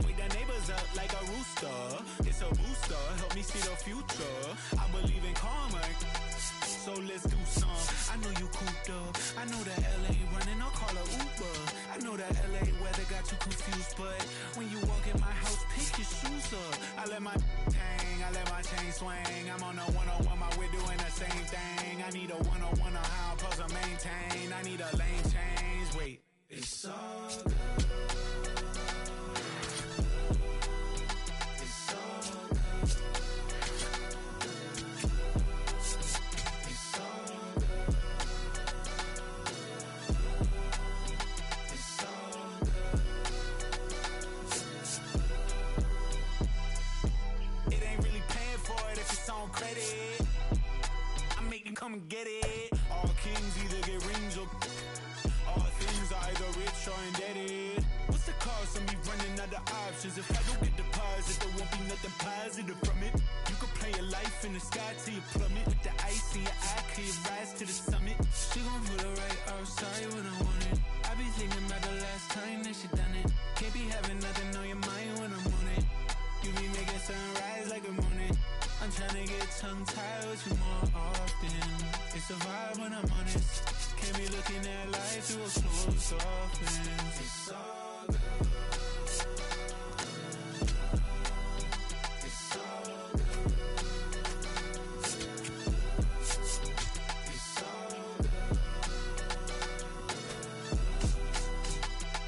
Wake the neighbors up like a rooster. It's a booster, help me see the future. I believe in karma, so let's do some. I know you cooped up. I know that LA running, I'll call a Uber. I know that LA weather got you confused, but when you walk in my house, pick your shoes up. I let my hang, I let my chain swing. I'm on a 101, my we're doing the same thing. I need a 101 on how I'm supposed to maintain. I need a lane change. Wait, it's all good. It's all good. It's all good. It's all good. It ain't really paying for it if it's on credit. I make you come and get it. All kings either get rings or all things are either rich or indebted. What's the cost of me running out of options? If I don't get deposit, there won't be nothing positive from it. You could play your life in the sky till you plummet. With the ice in your eye, till you rise to the summit. She gon' put it right outside when I want it. I be thinking about the last time that she done it. Can't be having nothing on your mind when I'm on it. You be making sunrise like a morning. I'm tryna get tongue-tied with you more often. It's a vibe when I'm honest. Can't be looking at life through a closed off lens. It's all good. It's all good. It's all good.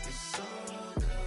It's all good.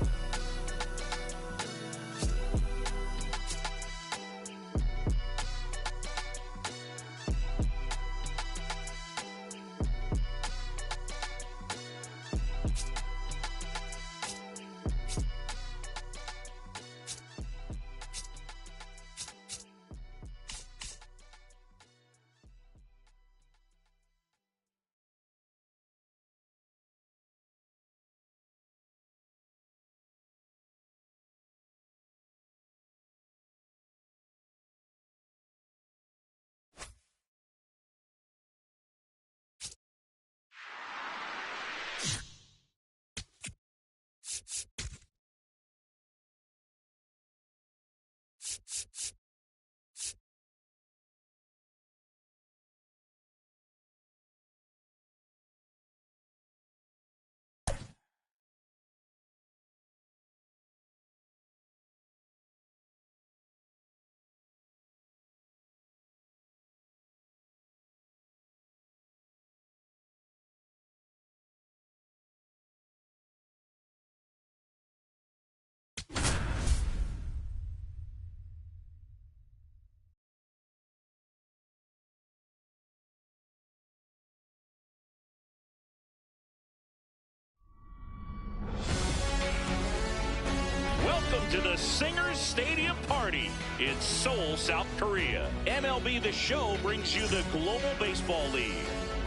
the Singers Stadium Party in Seoul, South Korea. MLB The Show brings you the Global Baseball League.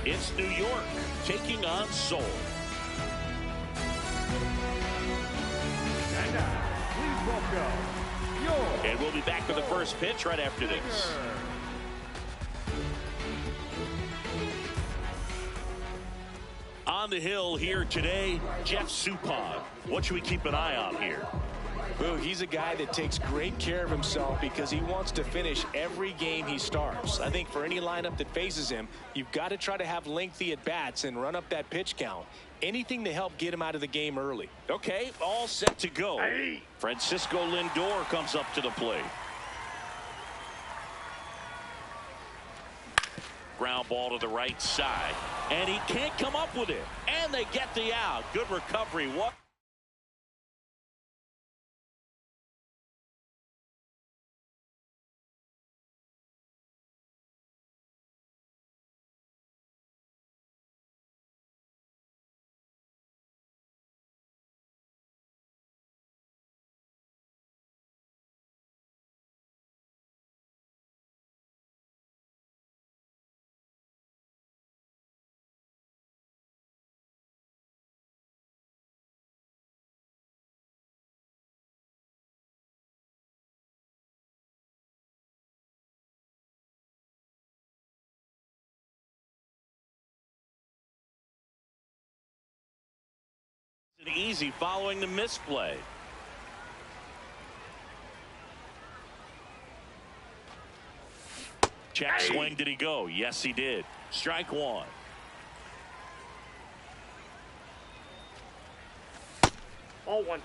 It's New York taking on Seoul. And now, please welcome your... And we'll be back with the first pitch right after this. On the hill here today, Jeff Suppan. What should we keep an eye on here? Boo, he's a guy that takes great care of himself because he wants to finish every game he starts. I think for any lineup that faces him, you've got to try to have lengthy at-bats and run up that pitch count. Anything to help get him out of the game early. Okay, all set to go. Francisco Lindor comes up to the plate. Ground ball to the right side, and he can't come up with it. And they get the out. Good recovery. What? Easy following the misplay. Check swing. Did he go? Yes, he did. Strike one. All one.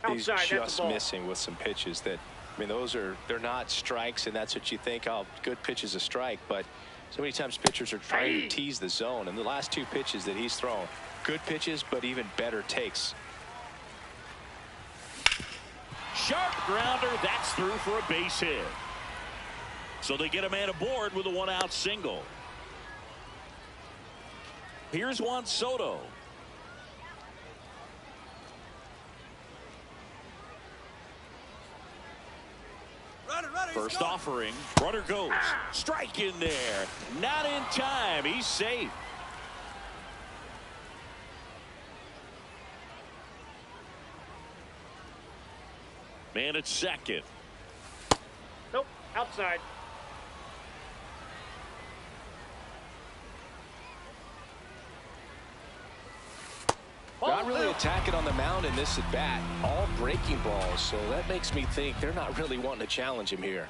He's just missing with some pitches that, I mean, they're not strikes, and that's what you think, oh, good pitch is a strike, but so many times pitchers are trying to tease the zone, and the last two pitches that he's thrown, good pitches, but even better takes. Sharp grounder, that's through for a base hit. So they get a man aboard with a one-out single. Here's Juan Soto. First offering, runner goes, strike in there, not in time, he's safe. Man at second. Nope, outside. Not really attacking on the mound in this at bat. All breaking balls, so that makes me think they're not really wanting to challenge him here.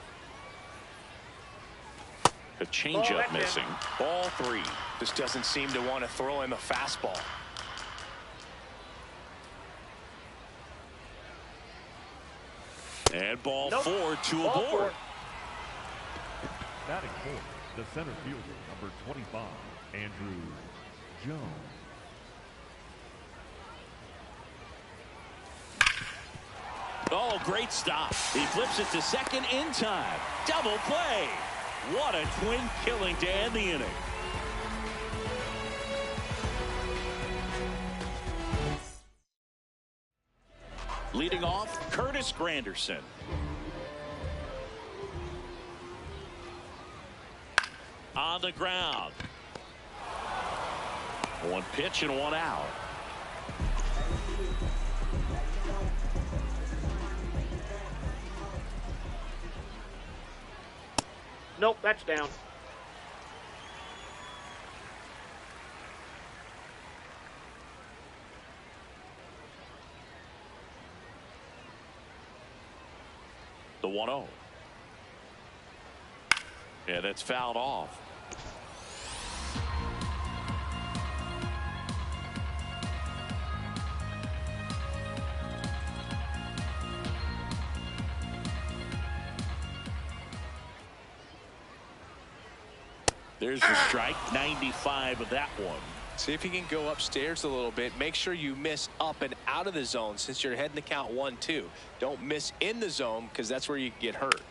A changeup missing. Ball three. Just doesn't seem to want to throw him a fastball. And ball four, two aboard. Batting fourth, the center fielder, number 25, Andrew Jones. Oh, great stop. He flips it to second in time. Double play. What a twin killing to end the inning. Leading off, Curtis Granderson. On the ground. One pitch and one out. Nope, that's down. The 1-0. Yeah, that's fouled off. There's the strike, 95 of that one. See if you can go upstairs a little bit. Make sure you miss up and out of the zone since you're heading to count 1-2. Don't miss in the zone because that's where you can get hurt.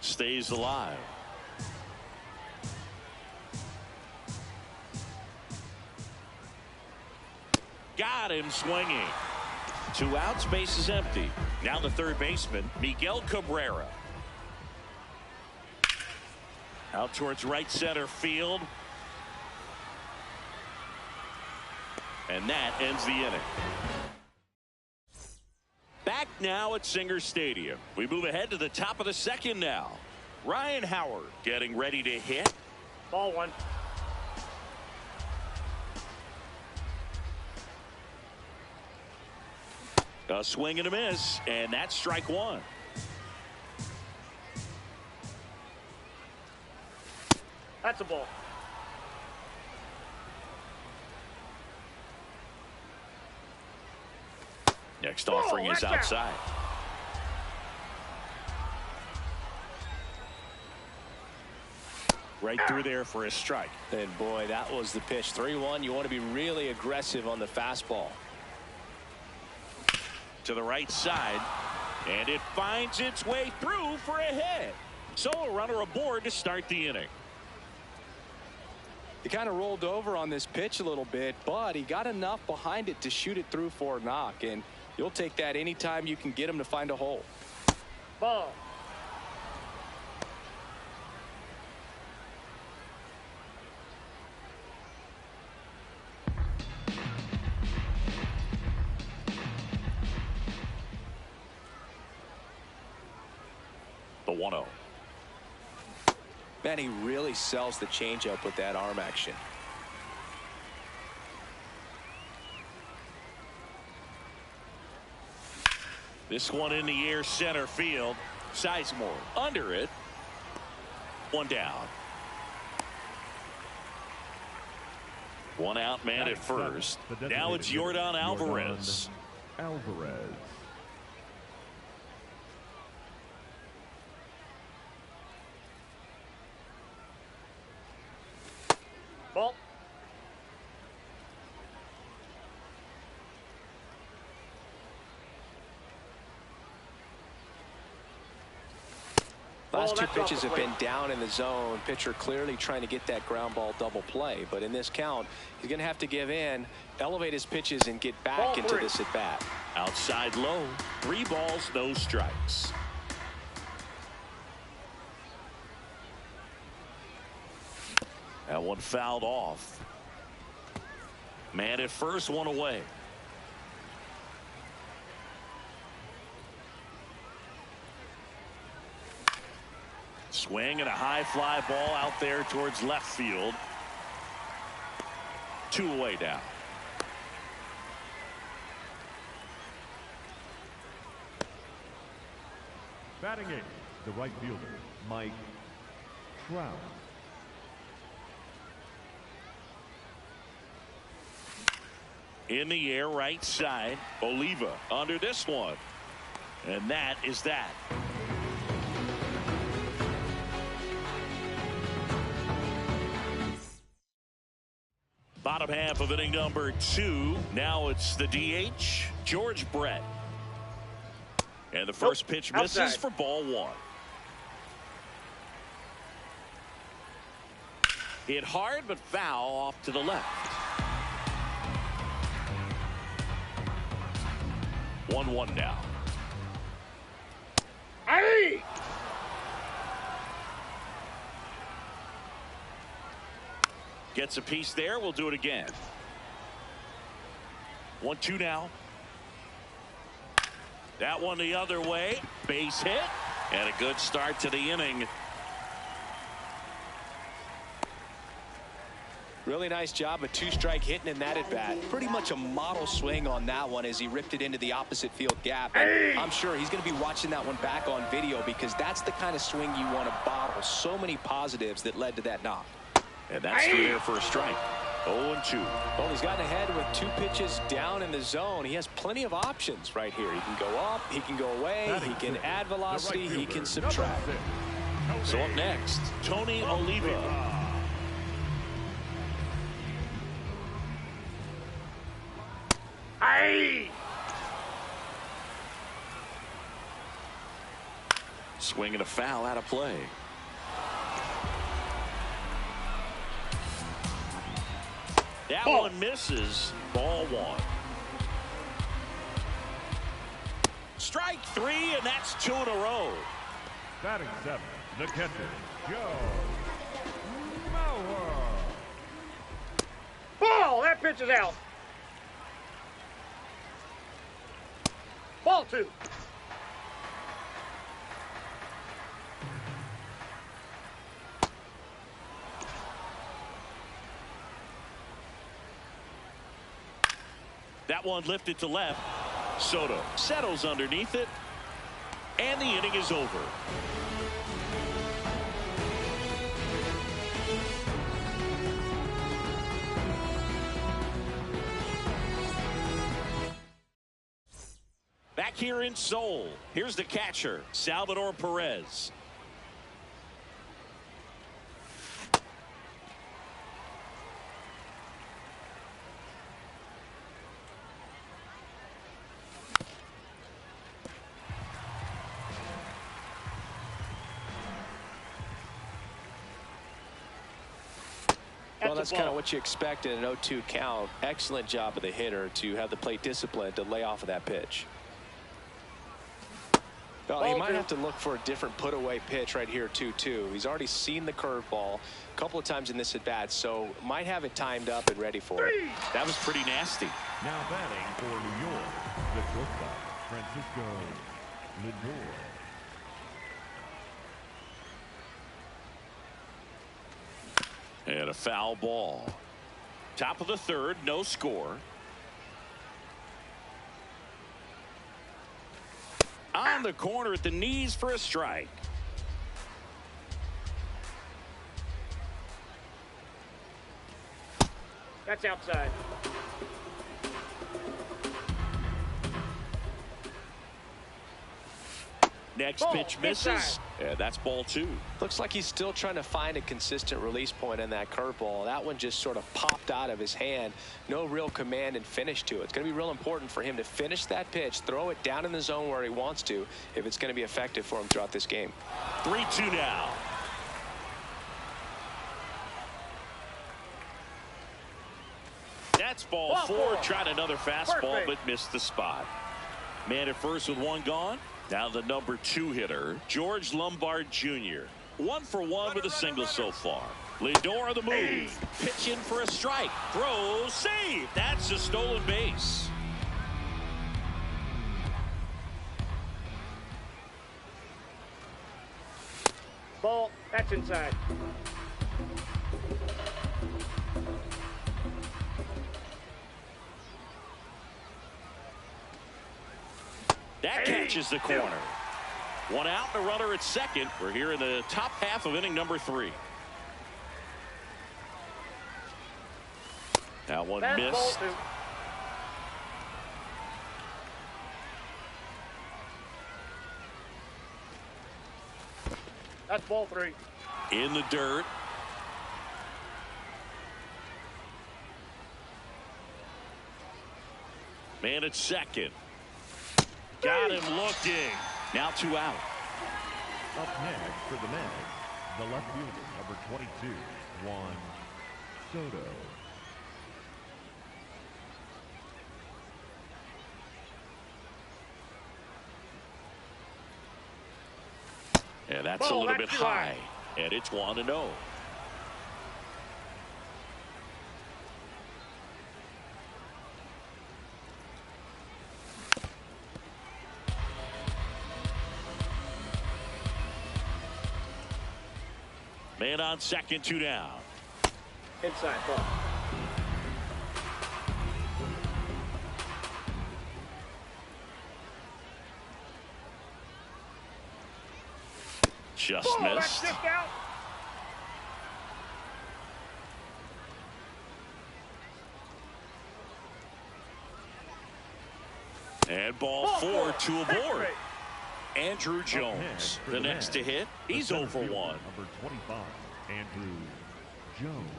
Stays alive. Got him swinging. 2 outs, base is empty. Now the third baseman, Miguel Cabrera. Out towards right center field. And that ends the inning. Back now at Singer Stadium. We move ahead to the top of the second now. Ryan Howard getting ready to hit. Ball 1. A swing and a miss, and that's strike 1. That's a ball. Next offering is outside. Right through there for a strike. And boy, that was the pitch. 3-1. You want to be really aggressive on the fastball. To the right side, and it finds its way through for a hit. So a runner aboard to start the inning. He kind of rolled over on this pitch a little bit, but he got enough behind it to shoot it through for a knock, and you'll take that anytime you can get him to find a hole. Ball. The 1-0. Man, he really sells the changeup with that arm action. This one in the air, center field. Sizemore under it. 1 down. 1 out, man at first. Now it's Yordan Alvarez. Alvarez. Ball. Last 2 pitches have been down in the zone. Pitcher clearly trying to get that ground ball double play. But in this count, he's going to have to give in, elevate his pitches, and get back into this at bat. Outside low. 3 balls, no strikes. That one fouled off. Man at first, 1 away. Swing and a high fly ball out there towards left field. 2 away now. Batting 8th, the right fielder, Mike Trout. In the air, right side. Oliva under this one. And that is that. Bottom half of inning number 2. Now it's the DH, George Brett. And the first pitch misses outside for ball 1. Hit hard but foul off to the left. 1-1 now. Hey! Gets a piece there. We'll do it again. 1-2 now. That one the other way. Base hit. And a good start to the inning. Really nice job, a 2-strike hitting in that at bat. Pretty much a model swing on that one as he ripped it into the opposite field gap. And I'm sure he's going to be watching that one back on video because that's the kind of swing you want to bottle. So many positives that led to that knock. And that's through there for a strike. 0-2. Well, he's gotten ahead with 2 pitches down in the zone. He has plenty of options right here. He can go up, he can go away, he can add velocity, he can subtract. So up next, Tony Oliva. Hey! Swing and a foul out of play. That one misses. Ball 1. 3, and that's 2 in a row. Batting 7, the catcher, Joe Mauer. Ball! That pitch is out. Ball 2. That one lifted to left. Soto settles underneath it, and the inning is over. Back here in Seoul, here's the catcher, Salvador Perez. Well, that's kind of what you expect in an 0-2 count. Excellent job of the hitter to have the plate discipline to lay off of that pitch. Well, he might have to look for a different put-away pitch right here, 2-2. He's already seen the curveball a couple of times in this at-bat, so might have it timed up and ready for it. That was pretty nasty. Now batting for New York, the shortstop, Francisco Lindor. And a foul ball. Top of the 3rd, no score. On the corner at the knees for a strike. That's outside. Next Ball, pitch misses. inside. Yeah, that's ball 2. Looks like he's still trying to find a consistent release point in that curveball. That one just sort of popped out of his hand. No real command and finish to it. It's going to be real important for him to finish that pitch, throw it down in the zone where he wants to, if it's going to be effective for him throughout this game. 3-2 now. That's ball 4. Tried another fastball, but missed the spot. Man at first with one gone. Now the number 2 hitter, George Lombard Jr. 1 for 1 with a single so far. Lindor on the move. Pitching for a strike. Throws, save. That's a stolen base. Ball. That's inside. That catches the corner. 1 out and a runner at second. We're here in the top half of inning number 3. That one missed. That's ball 3. In the dirt. Man at second. Got him looking. Now 2 out. Up next for the Mets, the left fielder, number 22, Juan Soto. And that's a little bit high. And it's 1-0. Man on second, 2 down. Inside ball. Just That's missed. just out. And ball 4, 2 aboard. Andrew Jones, the next to hit. He's 0 for 1. Number 25, Andrew Jones.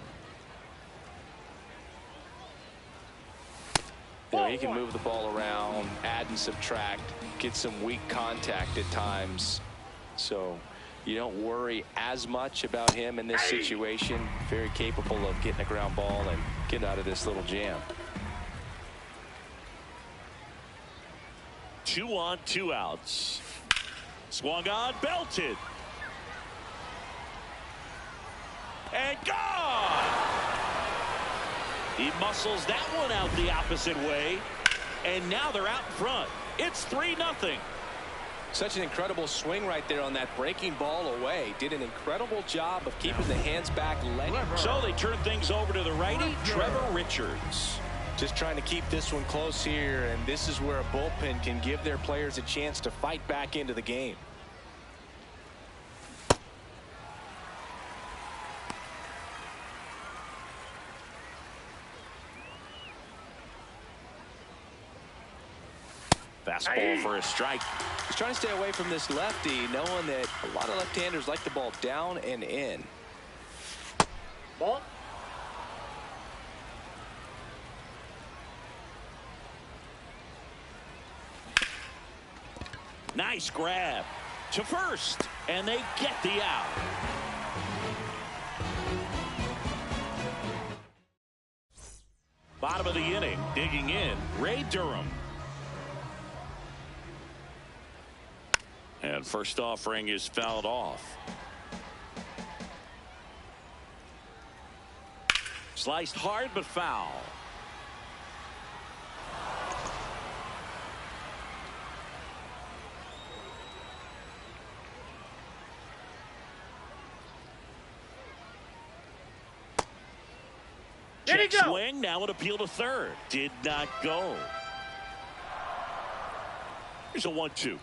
You know, he can move the ball around, add and subtract, get some weak contact at times. So you don't worry as much about him in this situation. Very capable of getting a ground ball and getting out of this little jam. 2 on, 2 outs. Swung on, belted. And gone! He muscles that one out the opposite way. And now they're out in front. It's 3-0. Such an incredible swing right there on that breaking ball away. Did an incredible job of keeping the hands back. So they turn things over to the righty, Trevor Richards. Just trying to keep this one close here, and this is where a bullpen can give their players a chance to fight back into the game. Fastball for a strike. He's trying to stay away from this lefty, knowing that a lot of left-handers like the ball down and in. Ball. Nice grab to first, and they get the out. Bottom of the inning, digging in, Ray Durham. And first offering is fouled off. Sliced hard but foul. Did he Check go? swing, now an appeal to third. Did not go. Here's a 1-2.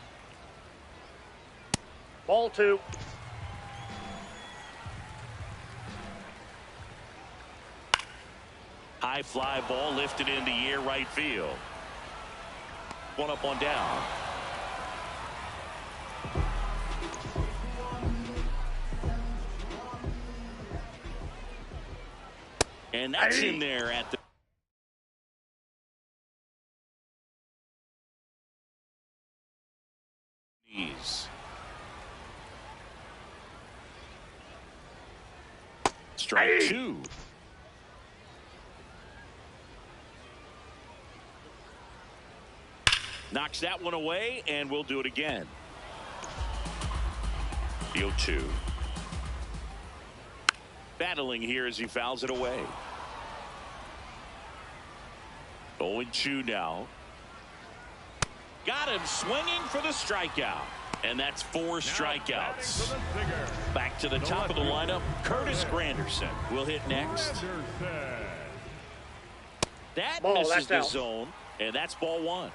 Ball 2. High fly ball lifted in the air right field. 1 up, 1 down. And that's in there at the knees. Strike 2. Knocks that one away, and we'll do it again. 0-2. Battling here as he fouls it away. 0-2 now. Got him swinging for the strikeout. And that's 4 strikeouts. Back to the top of the lineup, Curtis Granderson will hit next. That Ball, misses that's the out. zone, and that's ball 1.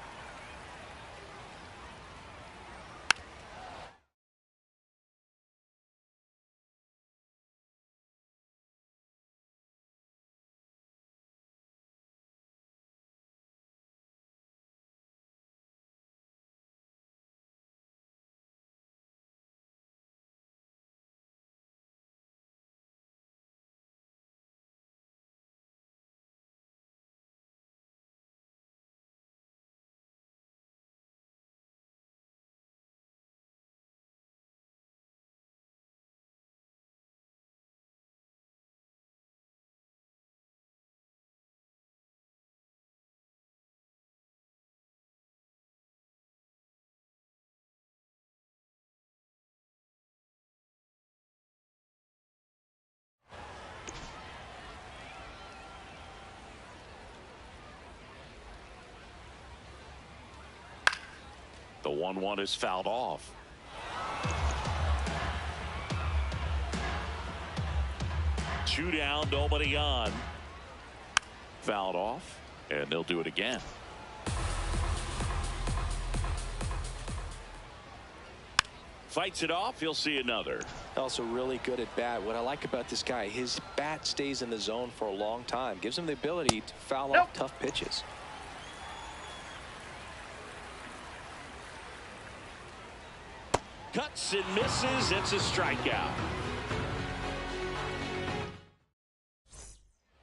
The 1-1 is fouled off. Two down, nobody on. Fouled off, and they'll do it again. Fights it off, he'll see another. Also really good at bat. What I like about this guy, his bat stays in the zone for a long time. Gives him the ability to foul off tough pitches. Cuts and misses. It's a strikeout.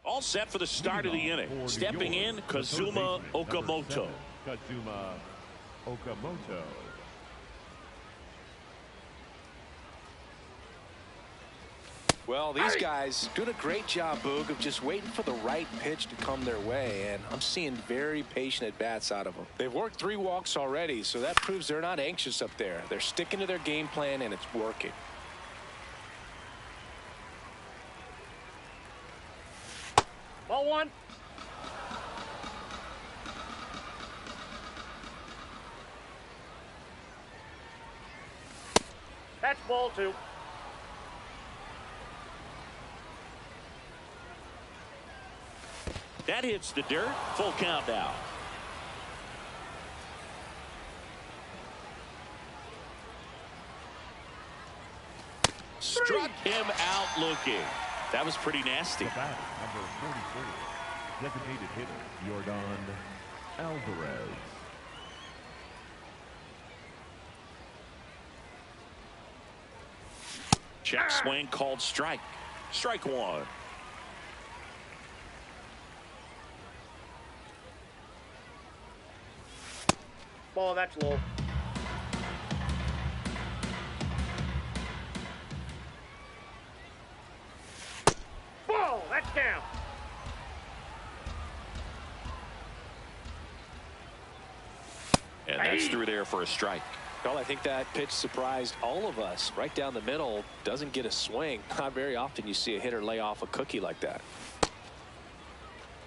All set for the start of the inning. Stepping in, Kazuma Okamoto. Kazuma Okamoto. Well, these guys doing a great job, Boog, of just waiting for the right pitch to come their way, and I'm seeing very patient at-bats out of them. They've worked 3 walks already, so that proves they're not anxious up there. They're sticking to their game plan, and it's working. Ball 1. That's ball 2. That hits the dirt. Full count now. Struck him out looking. That was pretty nasty. The batter, number 44, designated hitter, Yordan Alvarez. Check swing called strike. Strike 1. Ball, that's low. Ball, that's down. And that's through there for a strike. Well, I think that pitch surprised all of us. Right down the middle, doesn't get a swing. Not very often you see a hitter lay off a cookie like that.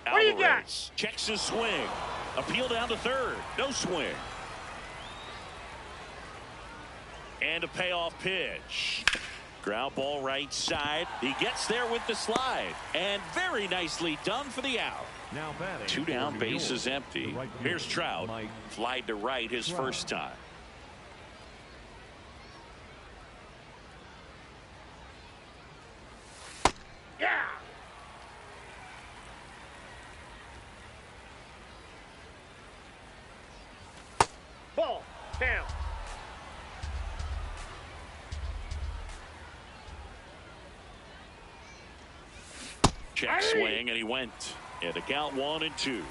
What do you got? Alvarez checks his swing. Appeal down to third. No swing. And a payoff pitch. Ground ball right side. He gets there with the slide. And very nicely done for the out. Now batting. 2 down, bases York, empty. the right Here's fielder, Trout. Mike Flied to right his Trout. first time. Yeah. Ball, down. Check swing, and he went. And the count 1-2.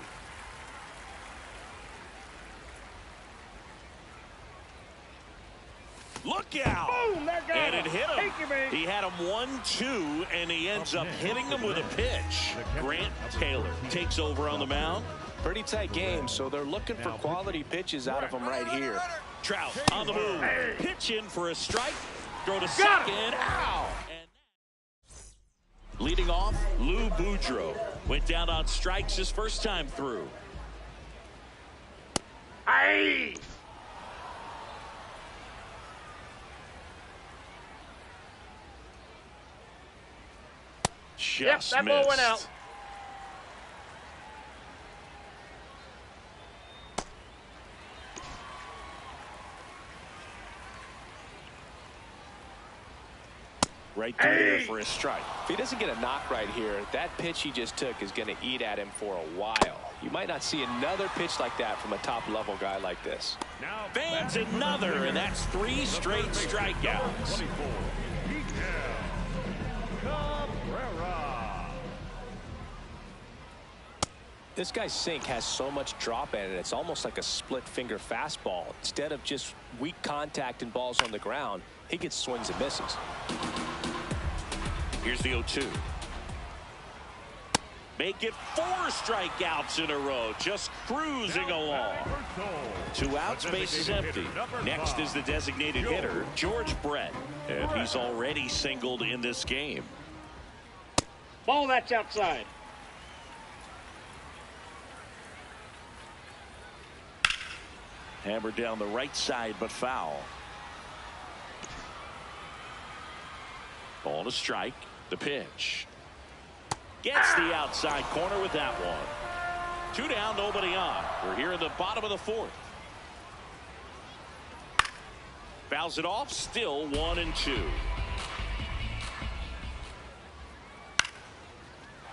Look out! Boom, there goes. And it hit him. Thank you, man. He had him 1-2, and he ends up hitting him with a pitch. Grant Taylor takes over on the mound. Pretty tight game, so they're looking for quality pitches out of him right here. Trout on the move. Pitch in for a strike. Throw to Got second. Ow! And leading off, Lou Boudreau. Went down on strikes his first time through. Aye. Just that missed. ball went out. Right through there for a strike. If he doesn't get a knock right here, that pitch he just took is going to eat at him for a while. You might not see another pitch like that from a top-level guy like this. Now Fans another, and that's 3 straight strikeouts. 24, Miguel Cabrera. This guy's sink has so much drop in it, it's almost like a split-finger fastball. Instead of just weak contact and balls on the ground, he gets swings and misses. Here's the 0-2. Make it 4 strikeouts in a row. Just cruising along. 2 outs, base is empty. Next is the designated hitter, George Brett. And he's already singled in this game. Ball, that's outside. Hammered down the right side, but foul. Ball to strike. The pitch. Gets the outside corner with that one. 2 down, nobody on. We're here in the bottom of the 4th. Fouls it off, still 1-2.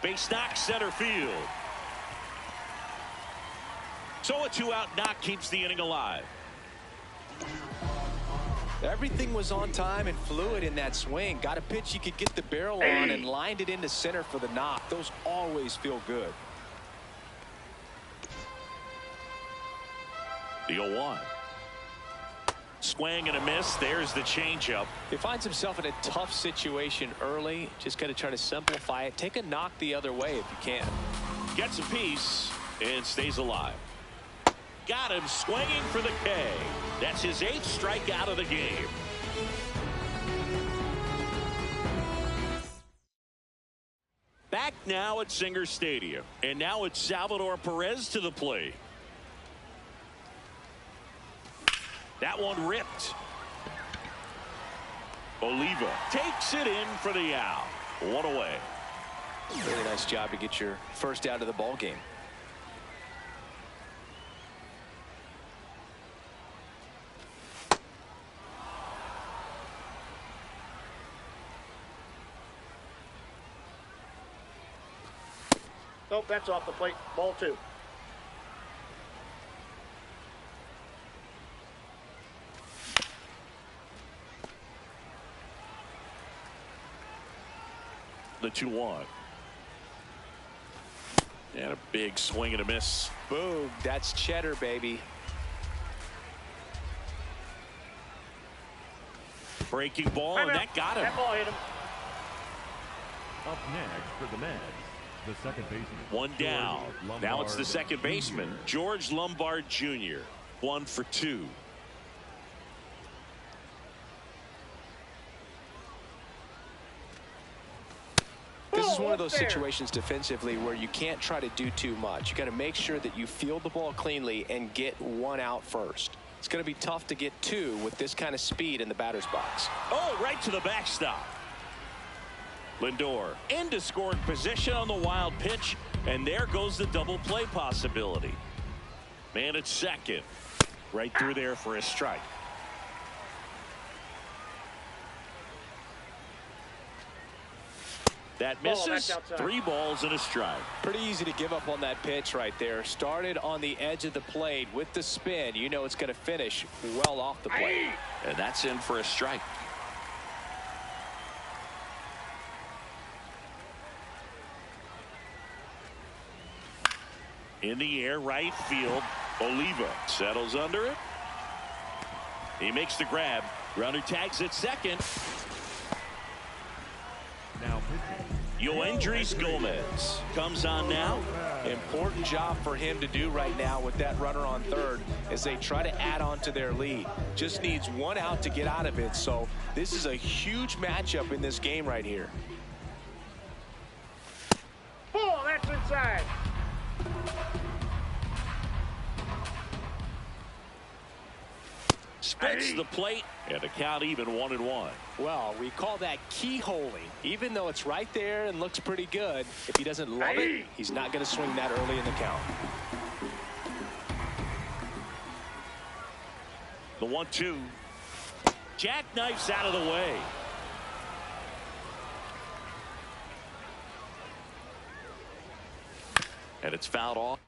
Base knock, center field. So a 2-out knock keeps the inning alive. Everything was on time and fluid in that swing. Got a pitch you could get the barrel on and lined it into center for the knock. Those always feel good. The 0-1. Swing and a miss. There's the changeup. He finds himself in a tough situation early. Just got to try to simplify it. Take a knock the other way if you can. Gets a piece and stays alive. Got him swinging for the K. That's his 8th strikeout of the game. Back now at Singer Stadium. And now it's Salvador Perez to the plate. That one ripped. Oliva takes it in for the out. One away. Really nice job to get your first out of the ball game. Nope, that's off the plate. Ball 2. The 2-1. And a big swing and a miss. Boom. That's cheddar, baby. Breaking ball, and that got him. That ball hit him. Up next for the Mets, the second baseman. One down. Now it's the second baseman, Jr. George Lombard Jr. 1 for 2. This is one of those situations defensively where you can't try to do too much. You got to make sure that you field the ball cleanly and get one out first. It's going to be tough to get 2 with this kind of speed in the batter's box. Oh, right to the backstop. Lindor into scoring position on the wild pitch, and there goes the double play possibility. Man at second. Right through there for a strike. That misses. 3 balls and a strike. Pretty easy to give up on that pitch right there. Started on the edge of the plate with the spin. You know it's going to finish well off the plate. And that's in for a strike. In the air, right field. Oliva settles under it. He makes the grab. Runner tags at second. Now pitching. Yoendris Gomez comes on now. Important job for him to do right now with that runner on third as they try to add on to their lead. Just needs 1 out to get out of it. So this is a huge matchup in this game right here. Oh, that's inside. Splits the plate, and the count even 1-1. Well, we call that keyholing. Even though it's right there and looks pretty good, if he doesn't love it, he's not going to swing that early in the count. The 1-2. Jackknifes out of the way. And it's fouled off.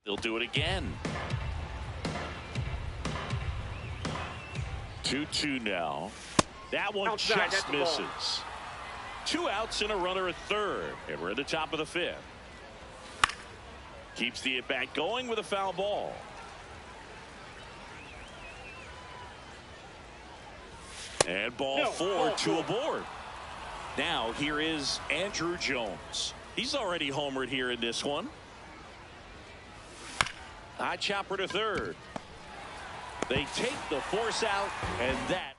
They'll do it again. 2-2 now. That one Outside, just misses. 2 outs and a runner at third. And we're at the top of the 5th. Keeps the at-bat going with a foul ball. And ball 4 to a board. Now here is Andrew Jones. He's already homered here in this one. High chopper to third. They take the force out, and that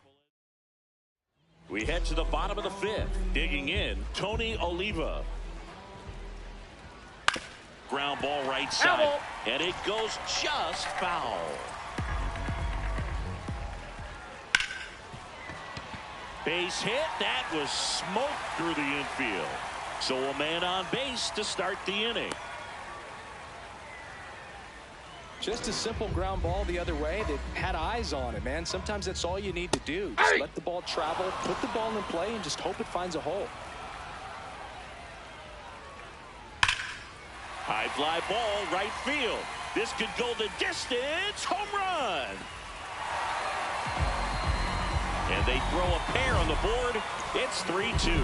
We head to the bottom of the fifth. Digging in, Tony Oliva. Ground ball right side. And it goes just foul. Base hit. That was smoked through the infield. So a man on base to start the inning. Just a simple ground ball the other way that had eyes on it, man. Sometimes that's all you need to do. Just let the ball travel, put the ball in play, and just hope it finds a hole. High fly ball, right field. This could go the distance. Home run. And they throw a pair on the board. It's 3-2.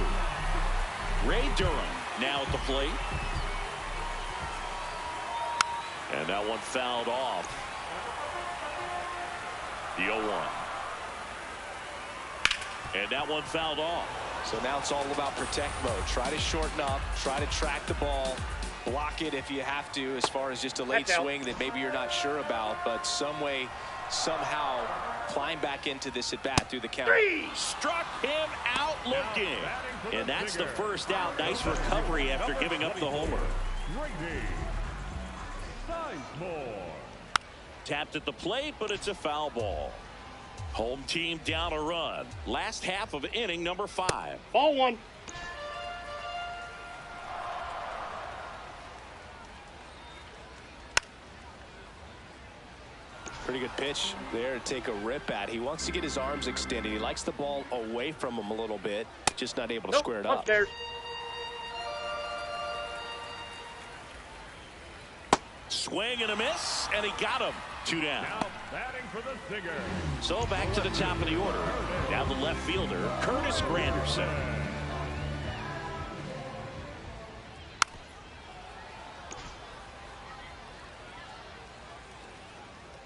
Ray Durham now at the plate. And that one fouled off. The 0-1. And that one fouled off. So now it's all about protect mode. Try to shorten up. Try to track the ball. Block it if you have to, as far as just a late swing that maybe you're not sure about. But some way, somehow, climb back into this at bat through the count. Struck him out looking. And that's the first out. Nice recovery after giving up the homer. Tapped at the plate, but it's a foul ball. Home team down a run. Last half of inning number 5. Ball 1. Pretty good pitch there to take a rip at. He wants to get his arms extended. He likes the ball away from him a little bit, just not able to square it up. Upstairs. Swing and a miss, and he got him. 2 down. Now batting for the Singer. So back to the top of the order. Now the left fielder, Curtis Granderson.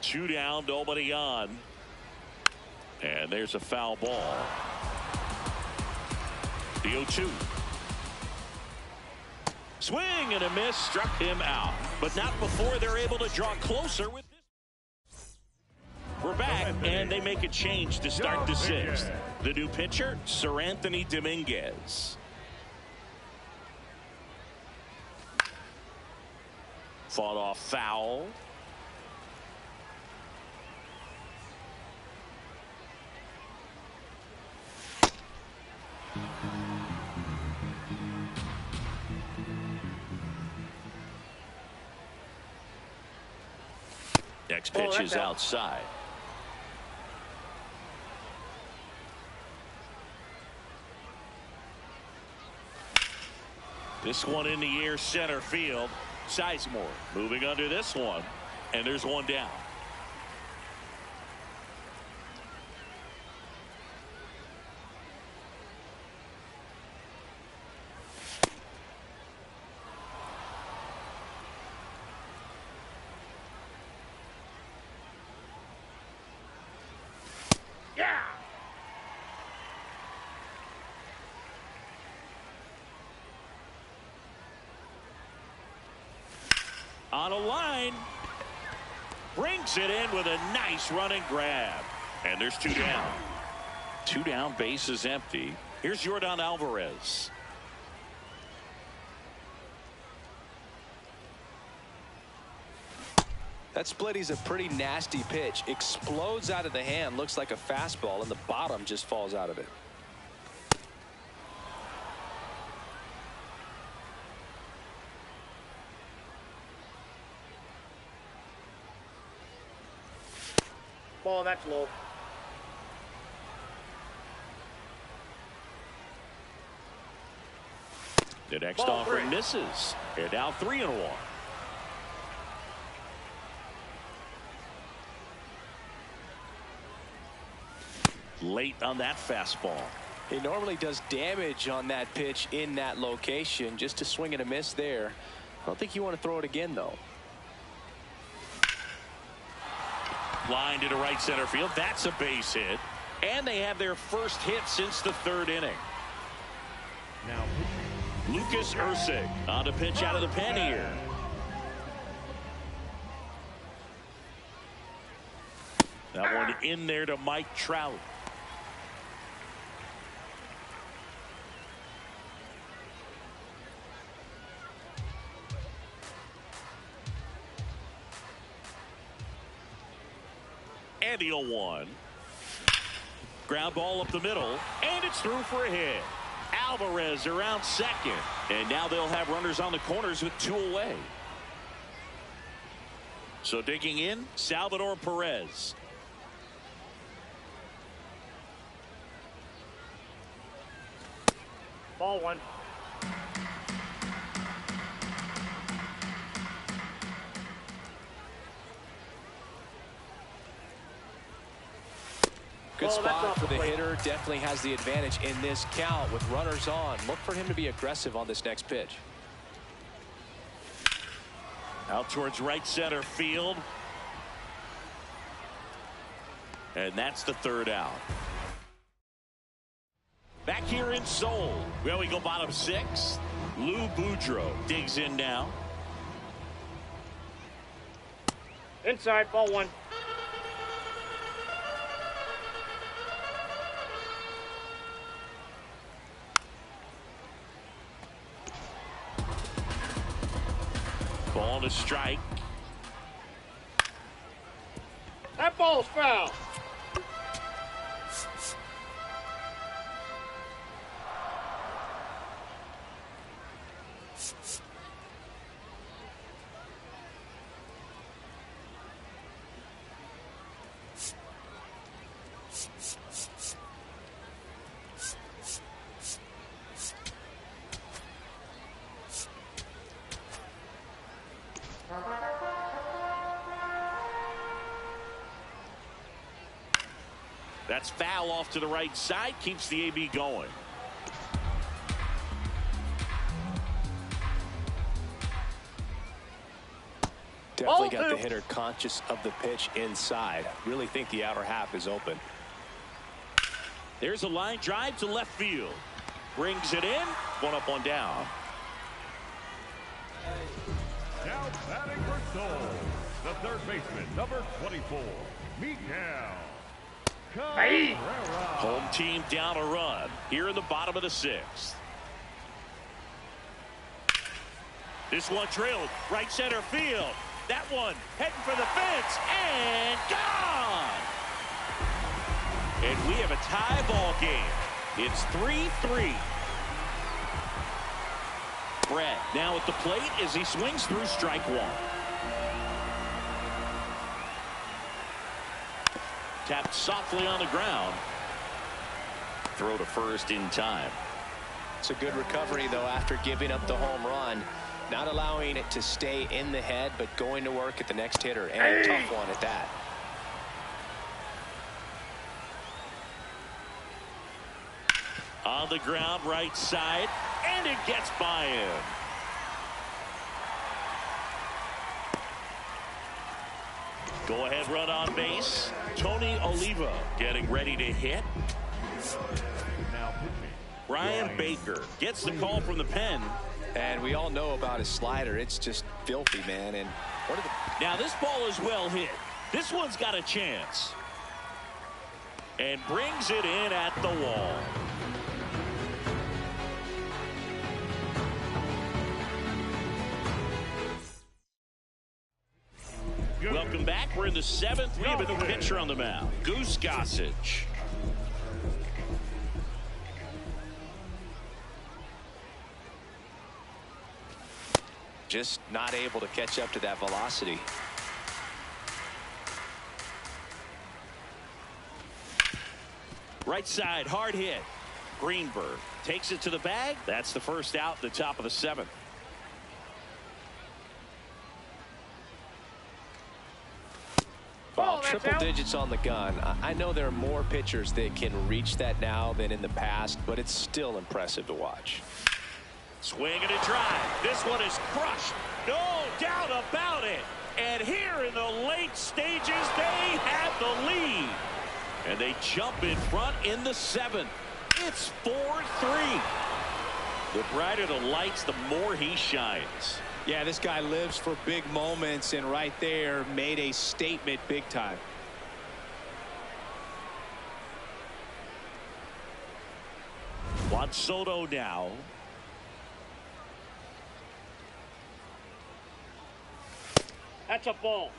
Two down, nobody on. And there's a foul ball. The 0-2. Swing and a miss, struck him out. But not before they're able to draw closer with this. We're back, and they make a change to start the 6th. The new pitcher, Sir Anthony Dominguez. Fought off foul. Next pitch is outside. This one in the air, center field. Sizemore moving under this one, and there's one down. On a line, brings it in with a nice running grab, and there's 2 down. 2 down, base is empty. Here's Yordan Alvarez. That splitty's a pretty nasty pitch. Explodes out of the hand, looks like a fastball, and the bottom just falls out of it. Ball, that's low. The next offering misses. They're now 3-1. Late on that fastball. He normally does damage on that pitch in that location. Just a swing and a miss there. I don't think you want to throw it again, though. Line to the right center field. That's a base hit. And they have their first hit since the 3rd inning. Now, Lucas Ursig on a pitch out of the pen here. That one in there to Mike Trout. And the 0-1. Ground ball up the middle, and it's through for a hit. Alvarez around second, and now they'll have runners on the corners with 2 away. So digging in, Salvador Perez. Ball 1. Good Oh, that's spot off for the the plate. hitter. Definitely has the advantage in this count with runners on. Look for him to be aggressive on this next pitch. Out towards right center field. And that's the 3rd out. Back here in Seoul, where we go bottom 6. Lou Boudreau digs in now. Inside, ball 1. Ball to strike. That ball's foul. That's foul off to the right side. Keeps the AB going. Definitely got the hitter conscious of the pitch inside. Really think the outer half is open. There's a line drive to left field. Brings it in. 1 up, 1 down. Now batting for Seoul, the third baseman, number 24, Miguel Cabrera. Home team down a run here in the bottom of the 6th. This one trailed right center field. That one heading for the fence and gone. And we have a tie ball game. It's 3-3. Brett now at the plate as he swings through strike 1. Tapped softly on the ground. Throw to first in time. It's a good recovery, though, after giving up the home run. Not allowing it to stay in the head, but going to work at the next hitter. And a tough one at that. On the ground, right side, and it gets by him. Go ahead run on base. Tony Oliva getting ready to hit. Now pitching. Brian Baker gets the call from the pen. And we all know about his slider. It's just filthy, man. And what are the... Now this ball is well hit. This one's got a chance. And brings it in at the wall. Welcome back. We're in the 7th. We have a new pitcher on the mound. Goose Gossage. Just not able to catch up to that velocity. Right side, hard hit. Greenberg takes it to the bag. That's the first out, the top of the 7th. Well, triple digits on the gun. I know there are more pitchers that can reach that now than in the past, but it's still impressive to watch. Swing and a drive. This one is crushed. No doubt about it. And here in the late stages, they have the lead. And they jump in front in the 7th. It's 4-3. The brighter the lights, the more he shines. Yeah, this guy lives for big moments, and right there made a statement big time. Juan Soto now. That's a ball.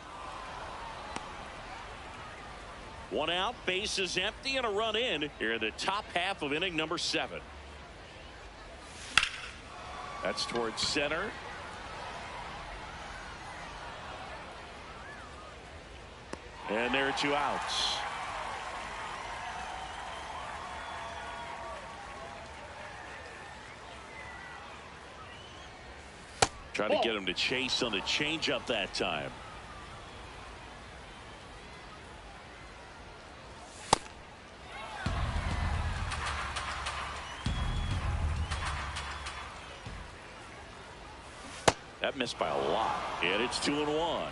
One out, base is empty, and a run in here in the top half of inning number 7. That's towards center. And there are 2 outs. Trying to get him to chase on the changeup that time. That missed by a lot. And it's 2-1.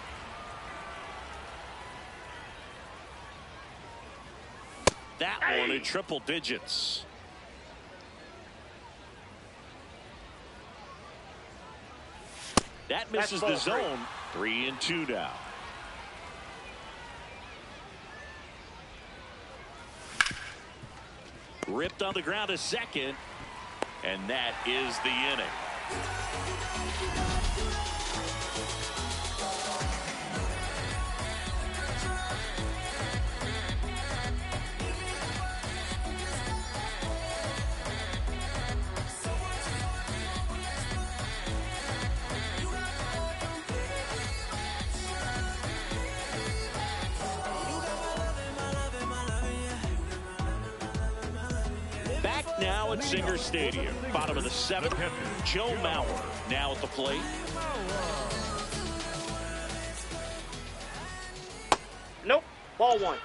That one in triple digits. That misses the zone. 3-2 now. Ripped on the ground to second. And that is the inning. Back now at Singer Stadium, bottom of the 7th. Joe Mauer now at the plate. Nope. Ball 1.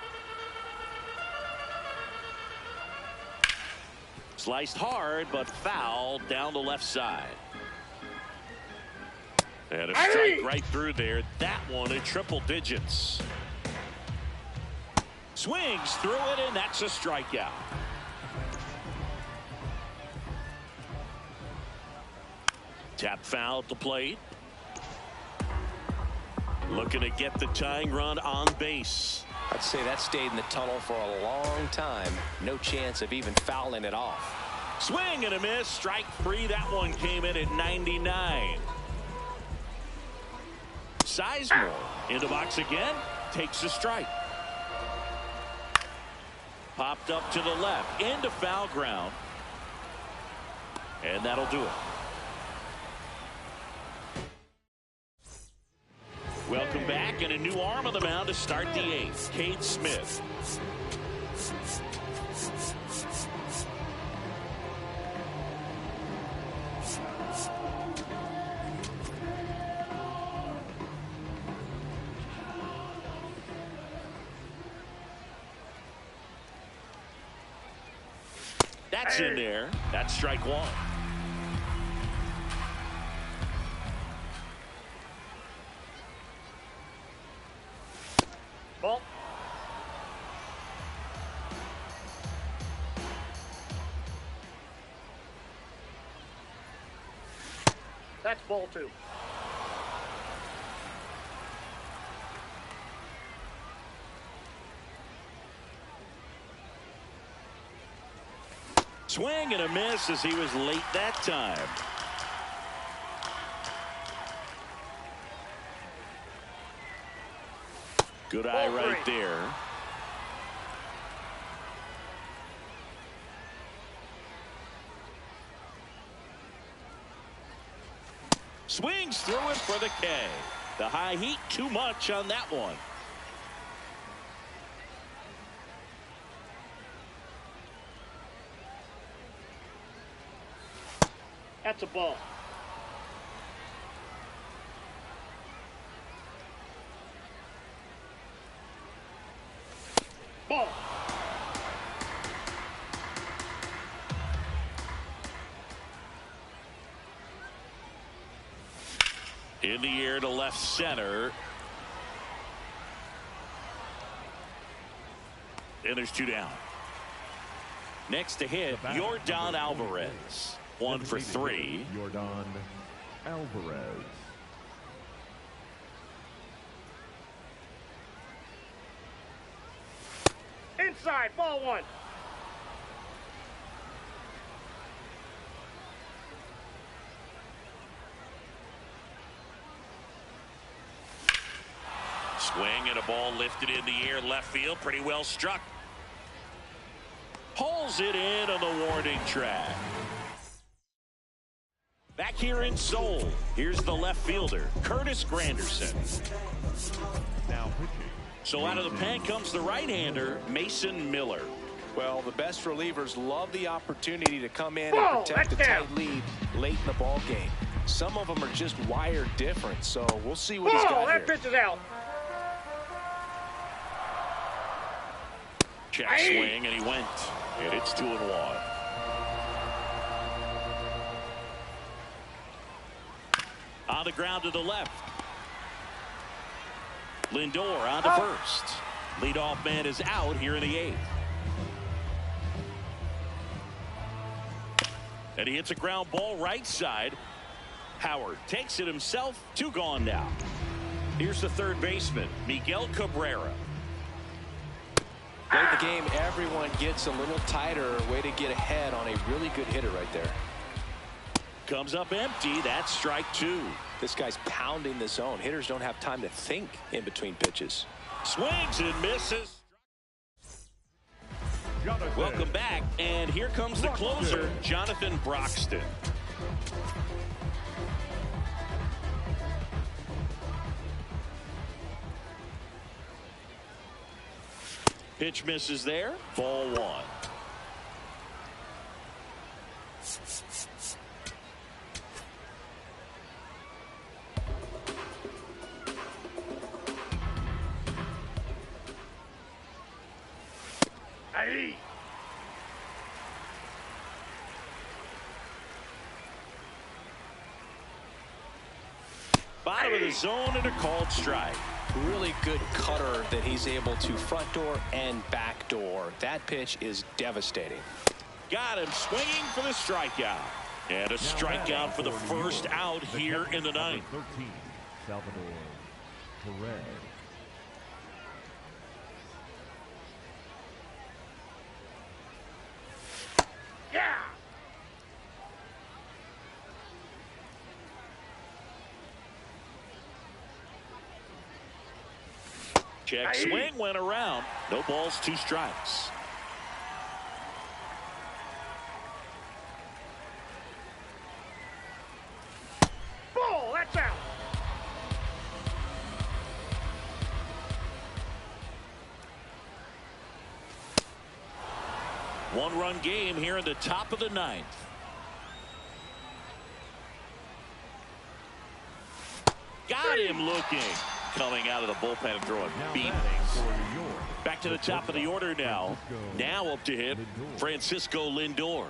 Sliced hard, but foul down the left side. And a strike right through there. That one in triple digits. Swings through it, and that's a strikeout. Tap foul at the plate. Looking to get the tying run on base. I'd say that stayed in the tunnel for a long time. No chance of even fouling it off. Swing and a miss. Strike 3. That one came in at 99. Sizemore in the box again. Takes a strike. Popped up to the left. Into foul ground. And that'll do it. Welcome back, and a new arm on the mound to start the 8th. Cade Smith. That's in there. That's strike 1. Ball. That's ball 2. Swing and a miss as he was late that time. Good eye right there. Swings through it for the K. The high heat, too much on that one. That's a ball. Ball. In the air to left center. And there's 2 down. Next to hit, Yordan Alvarez. 1 for 3. Yordan Alvarez. Inside, ball 1. Swing and a ball lifted in the air left field. Pretty well struck. Pulls it in on the warning track. Back here in Seoul, here's the left fielder, Curtis Granderson. Now pitching. So out of the pen comes the right-hander, Mason Miller. Well, the best relievers love the opportunity to come in and protect a tight lead late in the ball game. Some of them are just wired different, so we'll see what he's got that here. pitch is out. Check swing, and he went. And it's 2-1. On the ground to the left. Lindor on to first. Leadoff man is out here in the 8th. And he hits a ground ball right side. Howard takes it himself. 2 gone now. Here's the third baseman, Miguel Cabrera. Late in the game, everyone gets a little tighter. Way to get ahead on a really good hitter right there. Comes up empty. That's strike 2. This guy's pounding the zone. Hitters don't have time to think in between pitches. Swings and misses. Jonathan. Welcome back, and here comes the closer, Jonathan Broxton. Pitch misses there. Ball 1. Hey. Bottom of the zone and a called strike. Really good cutter that he's able to front door and back door. That pitch is devastating. Got him swinging for the strikeout. And a strikeout for the first out here in the 9th. 13, Salvador Perez. Yeah. Check swing went around. No balls, 2 strikes. Ball, that's out. One-run game here in the top of the 9th. Got him looking. Coming out of the bullpen and throwing beat. Back to the top of the order now. Now up to hit Francisco Lindor.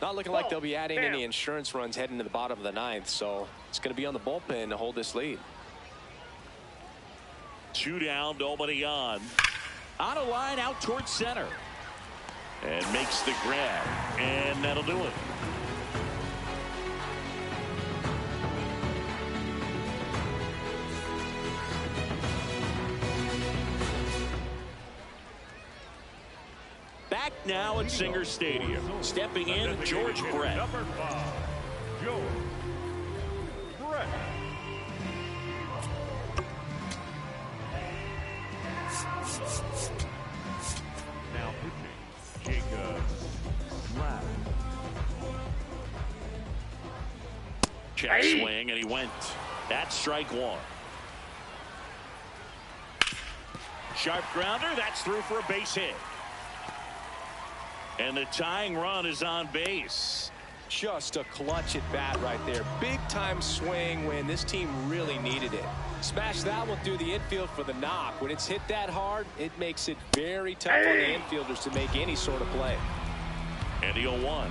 Not looking like they'll be adding any insurance runs heading to the bottom of the 9th, so it's going to be on the bullpen to hold this lead. 2 down, nobody on. On a line out towards center. And makes the grab. And that'll do it. Back now at Singer Stadium. Stepping in, George Brett. Number 5, George Brett. Now pitching, Jacob Slack. Check swing, and he went. That's strike 1. Sharp grounder. That's through for a base hit. And the tying run is on base. Just a clutch at bat right there. Big time swing when this team really needed it. Smash that one through the infield for the knock. When it's hit that hard, it makes it very tough on the infielders to make any sort of play. And the 0-1.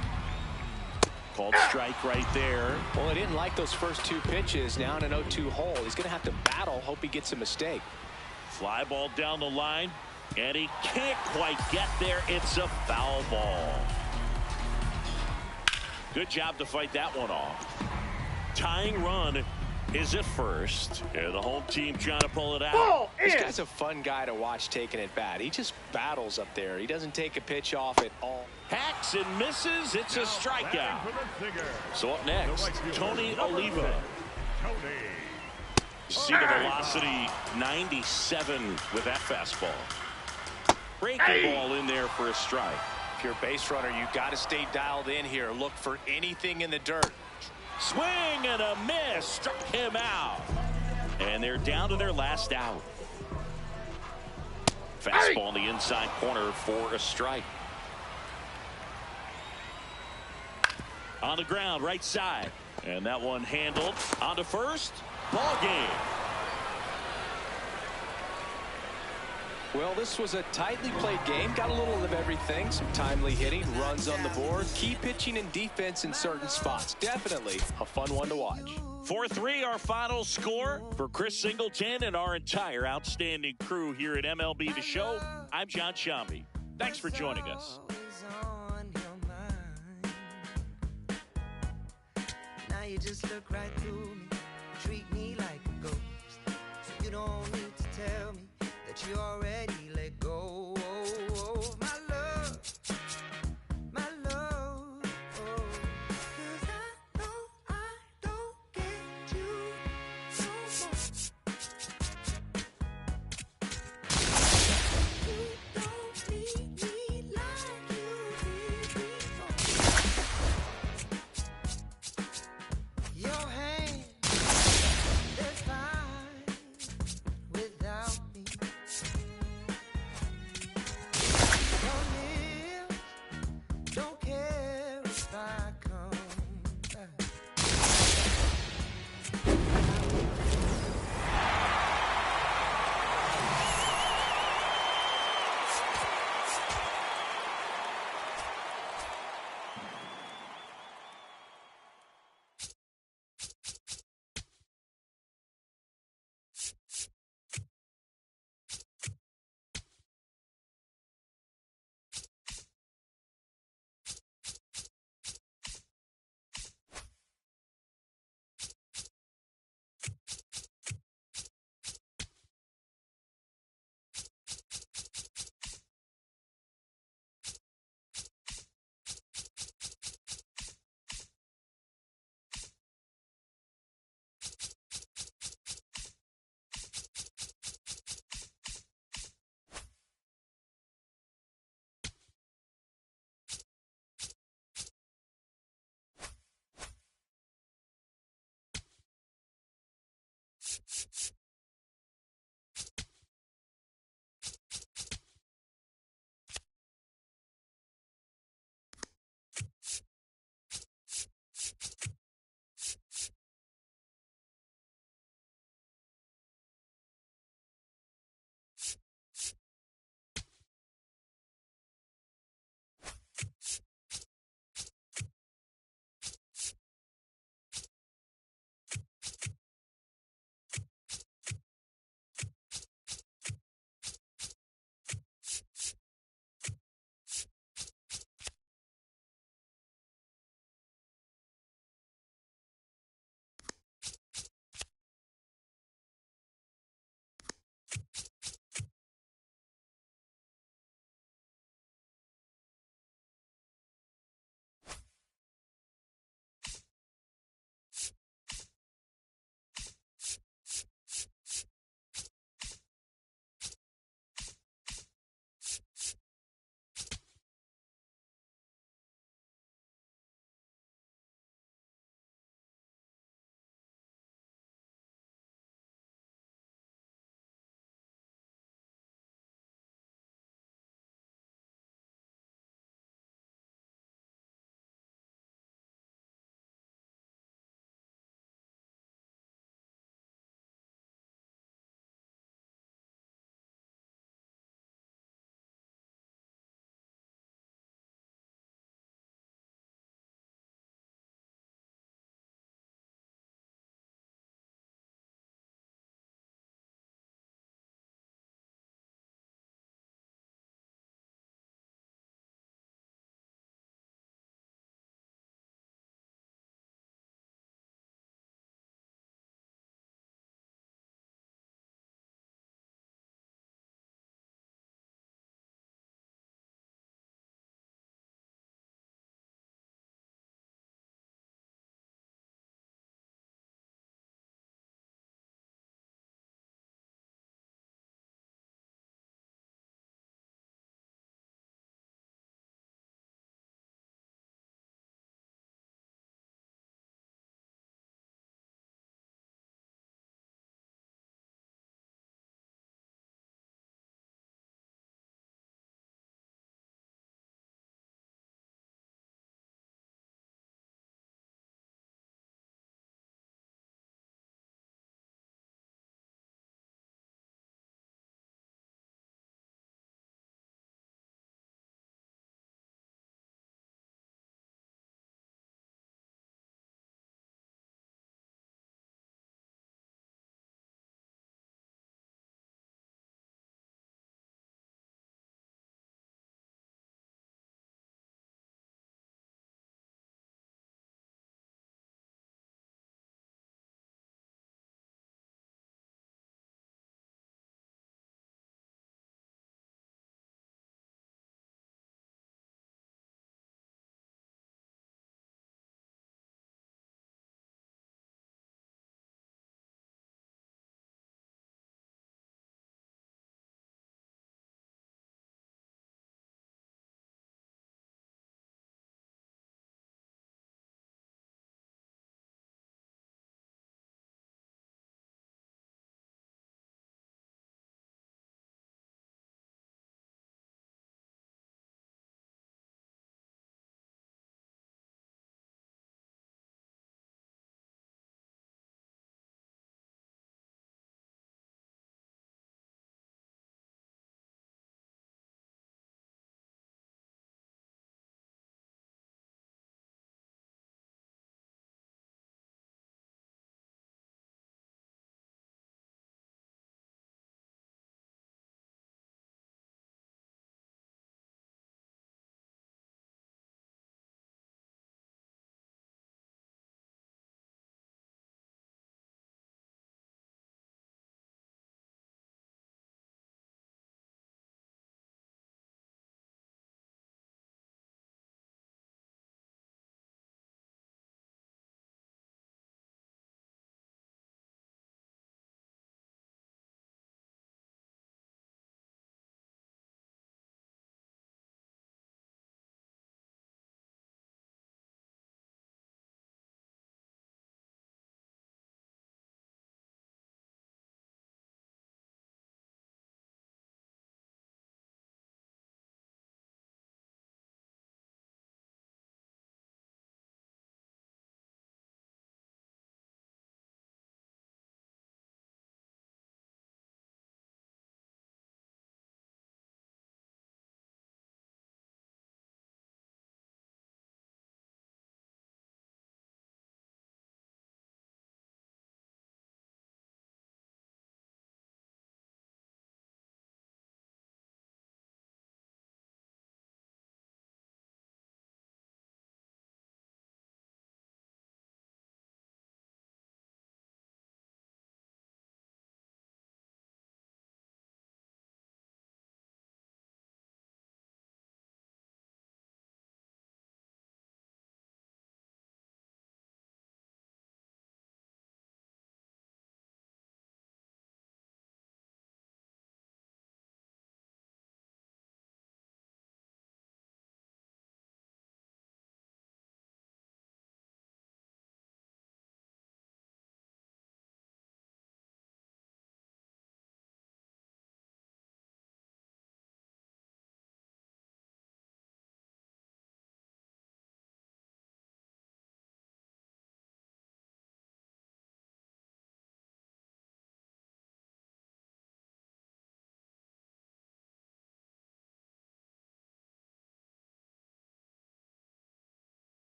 Called strike right there. Well, he didn't like those first 2 pitches. Now in an 0-2 hole. He's going to have to battle. Hope he gets a mistake. Fly ball down the line. And he can't quite get there. It's a foul ball. Good job to fight that one off. Tying run is at first. And the home team trying to pull it out. Ball This in. guy's a fun guy to watch taking it bat. He just battles up there. He doesn't take a pitch off at all. Hacks and misses. It's a strikeout. For the Singer, So up next, the right fielder, Tony number Oliva. 6, Tony. See the velocity 97 with that fastball. Breaking ball in there for a strike. If you're a base runner, you got to stay dialed in here. Look for anything in the dirt. Swing and a miss. Struck him out. And they're down to their last out. Fastball in the inside corner for a strike. On the ground, right side. And that one handled. On to first. Ball game. Well, this was a tightly played game. Got a little of everything. Some timely hitting, runs on the board, key pitching and defense in certain spots. Definitely a fun one to watch. 4-3 our final score. For Chris Singleton and our entire outstanding crew here at MLB The Show, I'm John Shambi. Thanks for joining us. Now you just look right through me, treat me like a ghost. So you don't need to tell me that you already let go of my love, my love. Oh, 'cause I know I don't get you no more. You don't need me like you did before. Your hand, they're fine without me. Your lips don't care if I come back.